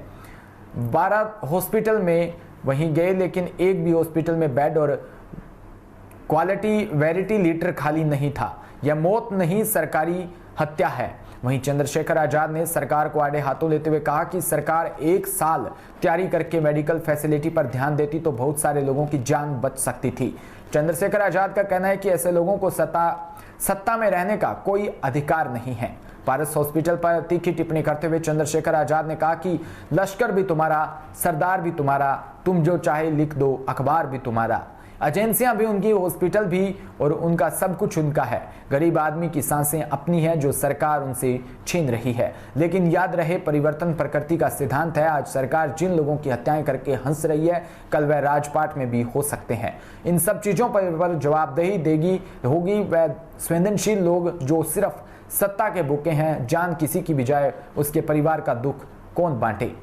Speaker 1: 12 हॉस्पिटल में वहीं गए, लेकिन एक भी हॉस्पिटल में बेड और क्वालिटी वेरिटी लीटर खाली नहीं था। यह मौत नहीं, सरकारी हत्या है। वहीं चंद्रशेखर आजाद ने सरकार को आड़े हाथों लेते हुए कहा कि सरकार 1 साल तैयारी करके मेडिकल फैसिलिटी पर ध्यान देती तो बहुत सारे लोगों की जान बच सकती थी। चंद्रशेखर आजाद का कहना है कि ऐसे लोगों को सत्ता में रहने का कोई अधिकार नहीं है। पारस हॉस्पिटल पर तीखी टिप्पणी करते हुए चंद्रशेखर आजाद ने कहा कि लश्कर भी तुम्हारा, सरदार भी तुम्हारा, तुम जो चाहे लिख दो, अखबार भी तुम्हारा, एजेंसियां भी उनकी, हॉस्पिटल भी, और उनका सब कुछ उनका है। गरीब आदमी की सांसें अपनी हैं जो सरकार उनसे छीन रही है। लेकिन याद रहे, परिवर्तन प्रकृति का सिद्धांत है। आज सरकार जिन लोगों की हत्याएं करके हंस रही है, कल वह राजपाट में भी हो सकते हैं। इन सब चीजों पर जवाबदेही देगी होगी वह संवेदनशील लोग जो सिर्फ सत्ता के भूखे हैं। जान किसी की भी जाए, उसके परिवार का दुख कौन बांटे।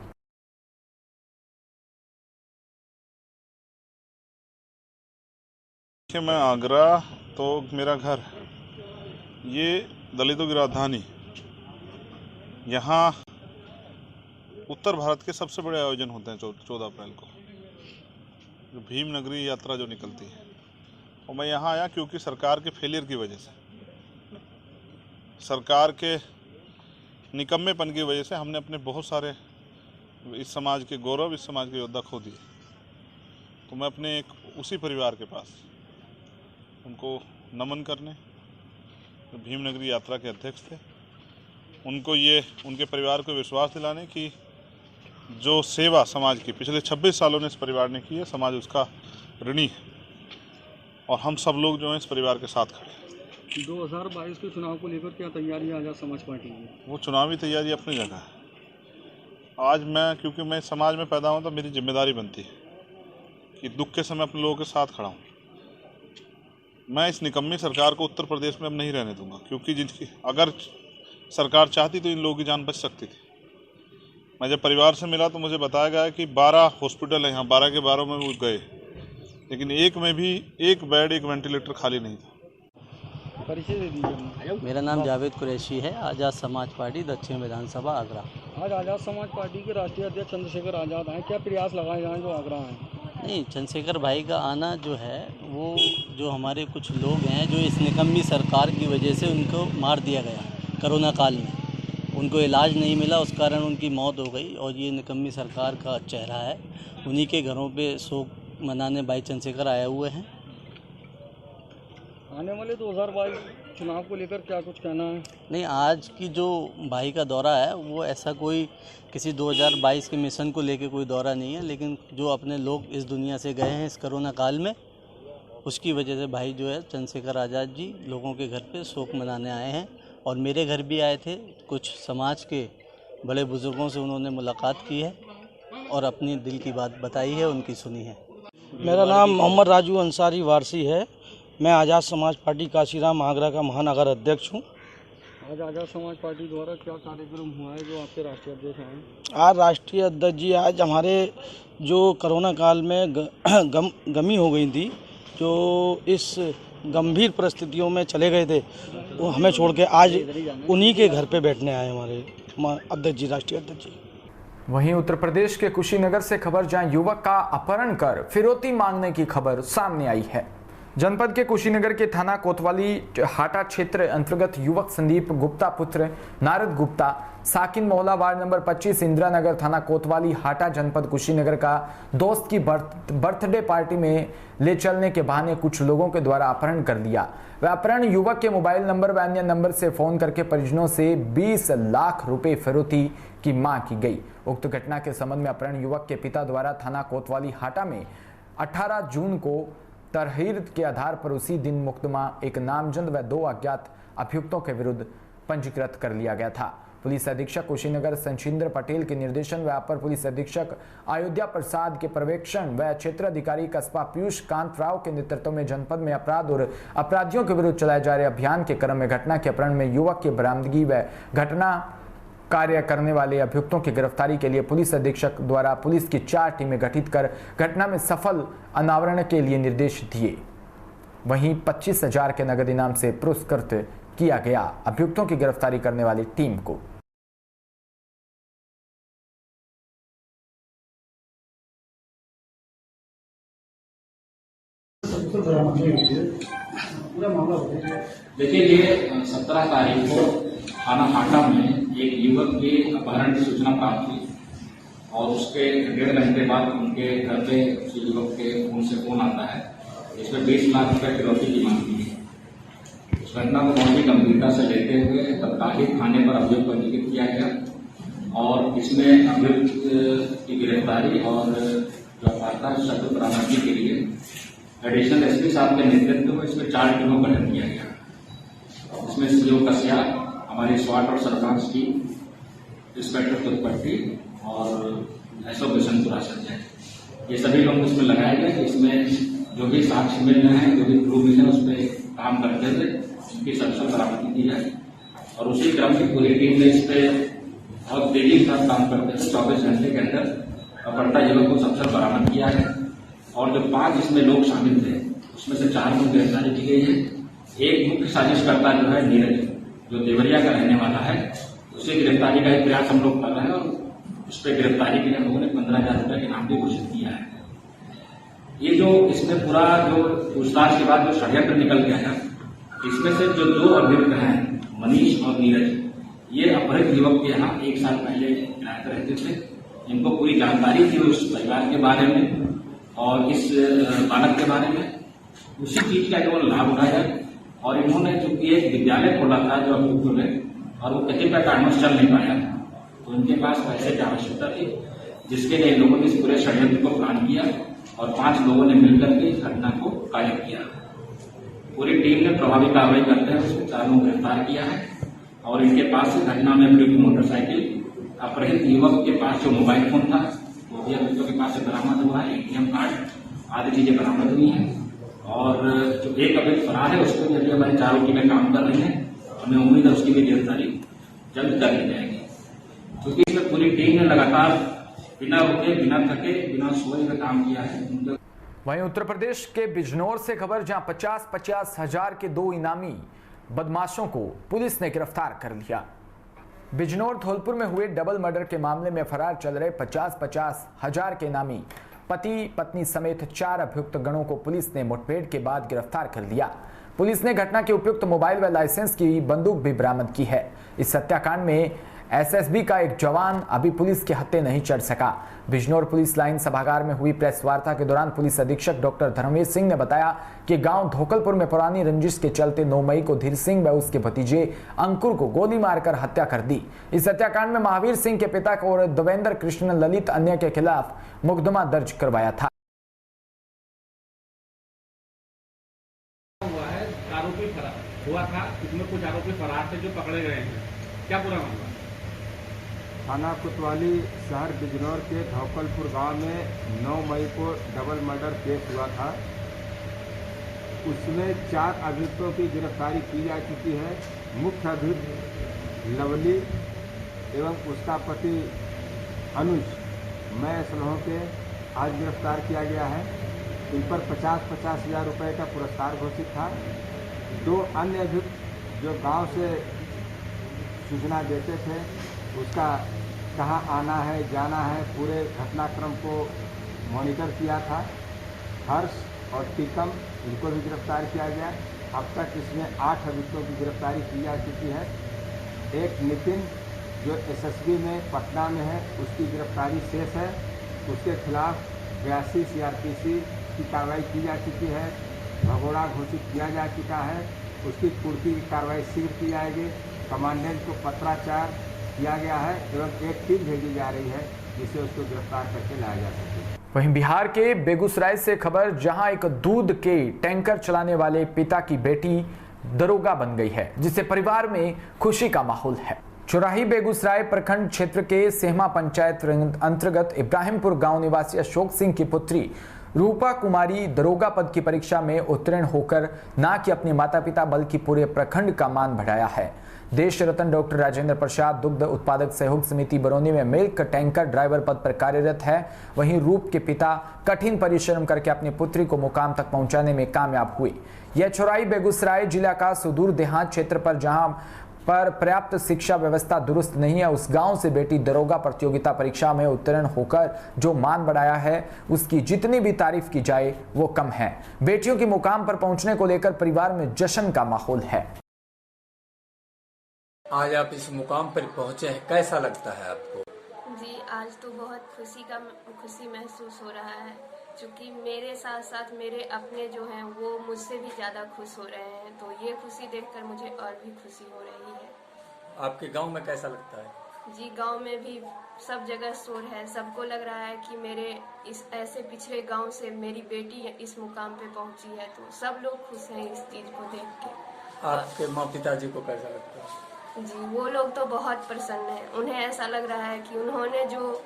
Speaker 10: मैं आगरा तो मेरा घर, ये दलितों की राजधानी, यहाँ उत्तर भारत के सबसे बड़े आयोजन होते हैं 14 अप्रैल को, जो भीम नगरी यात्रा जो निकलती है। और मैं यहाँ आया क्योंकि सरकार के फेलियर की वजह से, सरकार के निकम्मेपन की वजह से हमने अपने बहुत सारे इस समाज के गौरव, इस समाज के योद्धा खो दिए। तो मैं अपने एक उसी परिवार के पास उनको नमन करने, जो भीमनगरी यात्रा के अध्यक्ष थे, उनको ये उनके परिवार को विश्वास दिलाने की जो सेवा समाज की पिछले 26 सालों ने इस परिवार ने की है, समाज उसका ऋणी है और हम सब लोग जो हैं इस परिवार के साथ खड़े हैं।
Speaker 11: 2022 के चुनाव को लेकर क्या तैयारी है आजाद समाज पार्टी की?
Speaker 10: वो चुनावी तैयारी अपनी जगह है। आज मैं, क्योंकि मैं समाज में पैदा हूँ, तो मेरी जिम्मेदारी बनती है कि दुख के समय अपने लोगों के साथ खड़ा हूँ। मैं इस निकम्मी सरकार को उत्तर प्रदेश में अब नहीं रहने दूंगा, क्योंकि जिनकी अगर सरकार चाहती तो इन लोगों की जान बच सकती थी। मैं जब परिवार से मिला तो मुझे बताया गया कि 12 हॉस्पिटल हैं यहाँ, 12 के 12 में वो गए, लेकिन एक में भी एक बेड, एक वेंटिलेटर खाली नहीं था।
Speaker 11: परिचय दे दीजिए।
Speaker 15: मेरा नाम जावेद कुरैशी है, आज़ाद समाज पार्टी दक्षिण विधानसभा आगरा।
Speaker 11: आज आज़ाद समाज पार्टी के राष्ट्रीय अध्यक्ष चंद्रशेखर आजाद हैं, क्या प्रयास लगाए जाएँ जो आगरा हैं?
Speaker 15: नहीं, चंद्रशेखर भाई का आना जो है, वो जो हमारे कुछ लोग हैं जो इस निकम्मी सरकार की वजह से उनको मार दिया गया कोरोना काल में, उनको इलाज नहीं मिला, उस कारण उनकी मौत हो गई। और ये निकम्मी सरकार का चेहरा है, उन्हीं के घरों पे शोक मनाने भाई चंद्रशेखर आए हुए हैं।
Speaker 11: आने वाले 2022 चुनाव को लेकर क्या कुछ कहना है?
Speaker 15: नहीं, आज की जो भाई का दौरा है वो ऐसा कोई किसी 2022 के मिशन को लेकर कोई दौरा नहीं है, लेकिन जो अपने लोग इस दुनिया से गए हैं इस कोरोना काल में, उसकी वजह से भाई जो है चंद्रशेखर आज़ाद जी लोगों के घर पे शोक मनाने आए हैं। और मेरे घर भी आए थे, कुछ समाज के बड़े बुजुर्गों से उन्होंने मुलाकात की है और अपनी दिल की बात बताई है, उनकी सुनी है।
Speaker 11: मेरा नाम मोहम्मद राजू अंसारी वारसी है। मैं आज़ाद समाज पार्टी काशीराम आगरा का महानगर अध्यक्ष हूँ। आज आज़ाद समाज पार्टी द्वारा क्या कार्यक्रम हुआ है जो आपके राष्ट्रीय अध्यक्ष हैं?
Speaker 16: आज राष्ट्रीय अध्यक्ष जी आज हमारे जो कोरोना काल में गमी हो गई थी, जो इस गंभीर परिस्थितियों में चले गए थे, वो हमें छोड़ के आज उन्हीं के घर पे बैठने आए हमारे अध्यक्ष जी, राष्ट्रीय अध्यक्ष जी।
Speaker 1: वहीं उत्तर प्रदेश के कुशीनगर से खबर, जहां युवक का अपहरण कर फिरौती मांगने की खबर सामने आई है। जनपद के कुशीनगर के थाना कोतवाली हाटा क्षेत्र अंतर्गत युवक संदीप गुप्ता पुत्र नारद गुप्ता साकिन मोहल्ला वार्ड नंबर 25 इंदिरा नगर थाना कोतवाली हाटा जनपद कुशीनगर का दोस्त की बर्थडे पार्टी में ले चलने के बहाने कुछ लोगों के द्वारा अपहरण कर लिया। वह अपहरण युवक के मोबाइल नंबर व अन्य नंबर से फोन करके परिजनों से 20 लाख रुपए फिरौती की मांग की गई। उक्त घटना के संबंध में अपहरण युवक के पिता द्वारा थाना कोतवाली हाटा में 18 जून को तरहीर के आधार पर उसी दिन मुकदमा एक नामजद व 2 अज्ञात अभियुक्तों के विरुद्ध पंजीकृत कर लिया गया था। पुलिस अधीक्षक कुशीनगर संचिंद्र पटेल के निर्देशन व अपर पुलिस अधीक्षक अयोध्या प्रसाद के पर्यवेक्षण व क्षेत्राधिकारी कस्बा पीयूष कांत राव के नेतृत्व में जनपद में अपराध और अपराधियों के विरुद्ध चलाए जा रहे अभियान के क्रम में घटना के अपहरण में युवक की बरामदगी व घटना कार्य करने वाले अभियुक्तों की गिरफ्तारी के लिए पुलिस अधीक्षक द्वारा पुलिस की 4 टीमें गठित कर घटना में सफल अनावरण के लिए निर्देश दिए। वहीं 25,000 के नगद इनाम से पुरस्कृत किया गया अभियुक्तों की गिरफ्तारी करने वाली टीम को।
Speaker 17: देखिए, ये 17 तारीख को थाना हाटा में एक युवक के अपहरण की सूचना प्राप्त हुई और उसके 1.5 घंटे बाद उनके घर पे उस युवक के फोन से फोन आता है, इसमें 20 लाख रुपए फिरौती की मांग की है। उस घटना को बहुत ही गंभीरता से लेते हुए तत्कालीन थाने पर अभियोग पंजीकृत किया गया और इसमें अभियुक्त की गिरफ्तारी और जो अपराध है सख्त बरामदगी के लिए एडिशनल एसपी साहब के नेतृत्व में इसमें 4 टीमों का गठन किया गया। इसमें सहयोग कसिया, हमारी स्वाट और सरपंच की, इंस्पेक्टर तुरपट्टी और एसओ बिशनपुरा संजय, ये सभी लोग इसमें लगाए गए। इसमें जो भी साक्ष्य मिल रहे हैं, जो भी प्रूफ मिल रहे हैं, उस पर काम करते हुए उनकी सफल बरामदगी की जाए और उसी क्रम की पूरी टीम ने इस पर बहुत तेजी के साथ काम करते हुए 24 घंटे के अंदर अपहृता युवक को सफल बरामद किया है और जो 5 इसमें लोग शामिल थे, उसमें से 4 को गिरफ्तारी की गई है। एक मुख्य साजिशकर्ता जो है नीरज, जो देवरिया का रहने वाला है, उसे गिरफ्तारी का एक प्रयास हम लोग कर रहे हैं और उस पर गिरफ्तारी के लिए हम लोगों ने 15,000 रुपए के इनाम भी घोषित किया है। ये जो इसमें पूरा जो पूछताछ के बाद जो षड्यंत्र निकल गया है, इसमें से जो 2 अभियुक्त हैं, मनीष और नीरज, ये अपहृत युवक के यहाँ 1 साल पहले किराए पर रहते थे। इनको पूरी जानकारी थी उस परिवार के बारे में और इस बालक के बारे में। उसी चीज का इन्होंने लाभ उठाया और इन्होंने चूंकि एक विद्यालय खोला था जो अभियुक्तों ने, और वो कहीं का कारणवश चल नहीं पाया, तो इनके पास पैसे की आवश्यकता थी, जिसके लिए इन लोगों ने इस पूरे षड्यंत्र को प्लान किया और 5 लोगों ने मिलकर के इस घटना को कायम किया। पूरी टीम ने प्रभावी कार्रवाई करते हुए उसको 4 लोगों को गिरफ्तार किया है और इनके पास से घटना में प्रयुक्त मोटरसाइकिल, अपहृत युवक के पास जो मोबाइल फोन था वो भी अभियुक्तों के पास से बरामद हुआ है, ATM कार्ड आदि चीजें बरामद हुई हैं और जो एक अभियुक्त फरार है उसको भी अभी हमारी 4 टीमें काम कर रही हैं। हमें उम्मीद है उसकी भी गिरफ्तारी जल्द कर ली जाएगी, क्योंकि इसमें पूरी टीम ने लगातार बिना रुके, बिना थके, बिना सोए का काम किया है।
Speaker 1: वहीं उत्तर प्रदेश के बिजनौर से खबर, जहां 50-50 हजार के 2 इनामी बदमाशों को पुलिस ने गिरफ्तार कर लिया। बिजनौर धौलपुर में हुए डबल मर्डर के मामले में फरार चल रहे 50-50 हजार के इनामी पति पत्नी समेत 4 अभियुक्त गणों को पुलिस ने मुठभेड़ के बाद गिरफ्तार कर लिया। पुलिस ने घटना के उपयुक्त मोबाइल व लाइसेंस की बंदूक भी बरामद की है। इस हत्याकांड में एसएसबी का एक जवान अभी पुलिस के हत्थे नहीं चढ़ सका। बिजनौर पुलिस लाइन सभागार में हुई प्रेस वार्ता के दौरान पुलिस अधीक्षक डॉक्टर धर्मवीर सिंह ने बताया कि गांव धोकलपुर में पुरानी रंजिश के चलते 9 मई को धीर सिंह व उसके भतीजे अंकुर को गोली मारकर हत्या कर दी। इस हत्याकांड में महावीर सिंह के पिता और देवेंद्र कृष्ण ललित अन्य के खिलाफ मुकदमा दर्ज करवाया था।
Speaker 18: आरोपी हुआ था, इसमें कुछ आरोपी फरार थे जो पकड़े गए हैं, क्या पूरा मामला?
Speaker 4: थाना कोतवाली शहर बिजनौर के धौकलपुर गांव में 9 मई को डबल मर्डर केस हुआ था। उसमें 4 अभियुक्तों की गिरफ्तारी की जा चुकी है। मुख्य अभियुक्त लवली एवं उसका पति अनुज मय सलोह के आज गिरफ्तार किया गया है। इन पर 50-50 हज़ार रुपये का पुरस्कार घोषित था। 2 अन्य अभियुक्त जो गांव से सूचना देते थे, उसका कहाँ आना है जाना है पूरे घटनाक्रम को मॉनिटर किया था। हर्ष और टीकम, इनको भी गिरफ्तार किया गया। अब तक इसमें 8 अभियुक्तों की गिरफ्तारी की जा चुकी है। एक नितिन जो एसएसबी में पटना में है, उसकी गिरफ्तारी शेष है। उसके खिलाफ 82 सीआरपीसी की कार्रवाई की जा चुकी है। भगोड़ा घोषित किया जा चुका है। उसकी पूर्ति की कार्रवाई शीघ्र की जाएगी। कमांडेंट को पत्राचार किया गया है एवं एक टीम भेजी जा रही है जिसे उसको गिरफ्तार करके लाया जा सके।
Speaker 1: वहीं बिहार के बेगूसराय से खबर, जहां एक दूध के टैंकर चलाने वाले पिता की बेटी दरोगा बन गई है, जिससे परिवार में खुशी का माहौल है। चौराही बेगूसराय प्रखंड क्षेत्र के सेहमा पंचायत अंतर्गत इब्राहिमपुर गांव निवासी अशोक सिंह की पुत्री रूपा कुमारी दरोगा पद की परीक्षा में उत्तीर्ण होकर न कि अपने माता पिता बल्कि पूरे प्रखंड का मान बढ़ाया है। देश रत्न डॉक्टर राजेंद्र प्रसाद दुग्ध उत्पादक सहयोग समिति बरौनी में मिल्क टैंकर ड्राइवर पद पर कार्यरत है। वहीं रूप के पिता कठिन परिश्रम करके अपनी पुत्री को मुकाम तक पहुंचाने में कामयाब हुई। यह चौराही बेगूसराय जिला का सुदूर देहात क्षेत्र पर जहां पर पर्याप्त शिक्षा व्यवस्था दुरुस्त नहीं है, उस गांव से बेटी दरोगा प्रतियोगिता परीक्षा में उत्तीर्ण होकर जो मान बढ़ाया है, उसकी जितनी भी तारीफ की जाए वो कम है। बेटियों की मुकाम पर पहुंचने को लेकर परिवार में जश्न का माहौल है।
Speaker 19: आज आप इस मुकाम पर पहुंचे हैं, कैसा लगता है आपको?
Speaker 20: जी, आज तो बहुत खुशी महसूस हो रहा है, क्योंकि मेरे साथ साथ मेरे अपने जो हैं वो मुझसे भी ज़्यादा खुश हो रहे हैं, तो ये खुशी देखकर मुझे और भी खुशी हो रही है।
Speaker 19: आपके गांव में कैसा लगता है?
Speaker 20: जी, गांव में भी सब जगह शोर है। सबको लग रहा है कि मेरे इस ऐसे पिछड़े गांव से मेरी बेटी इस मुकाम पे पहुंची है, तो सब लोग खुश हैं इस चीज़ को देख के।
Speaker 19: आपके माँ पिताजी को कैसा लगता है?
Speaker 20: जी, वो लोग तो बहुत प्रसन्न हैं। उन्हें ऐसा लग रहा है कि उन्होंने जो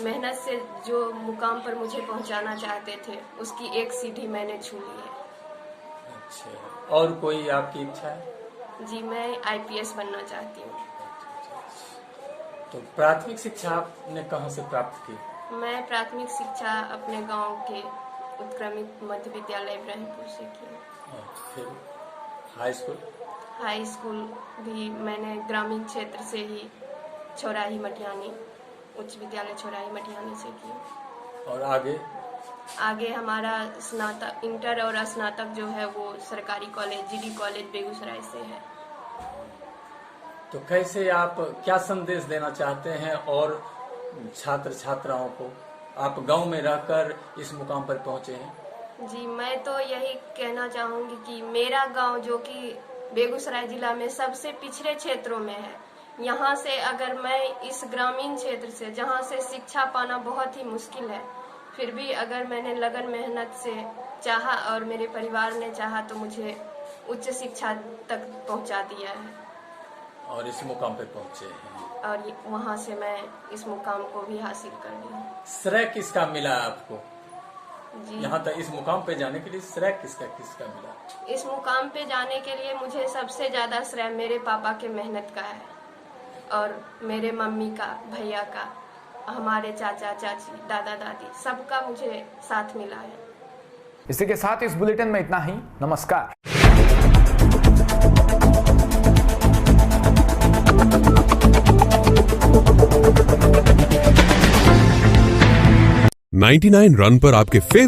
Speaker 20: मेहनत से जो मुकाम पर मुझे पहुंचाना चाहते थे, उसकी एक सीढ़ी मैंने छू ली है।
Speaker 19: अच्छा, और कोई आपकी इच्छा है?
Speaker 20: जी, मैं IPS बनना चाहती हूँ।
Speaker 19: तो प्राथमिक शिक्षा आपने कहाँ से प्राप्त की?
Speaker 20: मैं प्राथमिक शिक्षा अपने गांव के उत्क्रमित मध्य विद्यालय इब्राहिमपुर से की।
Speaker 19: फिर हाई स्कूल?
Speaker 20: हाई स्कूल भी मैंने ग्रामीण क्षेत्र से ही चौराही मटियानी उच्च विद्यालय चौराही मटियानी से की।
Speaker 19: और
Speaker 20: आगे हमारा स्नातक, इंटर और स्नातक जो है वो सरकारी कॉलेज GD कॉलेज बेगूसराय से है।
Speaker 19: तो कैसे आप क्या संदेश देना चाहते हैं और छात्र छात्राओं को? आप गांव में रहकर इस मुकाम पर पहुंचे हैं।
Speaker 20: जी, मैं तो यही कहना चाहूँगी कि मेरा गांव जो कि बेगूसराय जिला में सबसे पिछड़े क्षेत्रों में है, यहाँ से अगर मैं इस ग्रामीण क्षेत्र से जहाँ से शिक्षा पाना बहुत ही मुश्किल है, फिर भी अगर मैंने लगन मेहनत से चाहा और मेरे परिवार ने चाहा तो मुझे उच्च शिक्षा तक पहुँचा दिया है
Speaker 19: और इस मुकाम पर पहुँचे हैं।
Speaker 20: और वहाँ से मैं इस मुकाम को भी हासिल कर ली।
Speaker 19: श्रेय किसका मिला आपको?
Speaker 20: जी,
Speaker 19: यहाँ तक इस मुकाम पे जाने के लिए श्रेय किसका मिला?
Speaker 20: इस मुकाम पे जाने के लिए मुझे सबसे ज्यादा श्रेय मेरे पापा के मेहनत का है और मेरे मम्मी का, भैया का, हमारे चाचा चाची, दादा दादी, सबका मुझे साथ मिला है।
Speaker 1: इसी के साथ इस बुलेटिन में इतना ही। नमस्कार।
Speaker 21: 99 रन पर आपके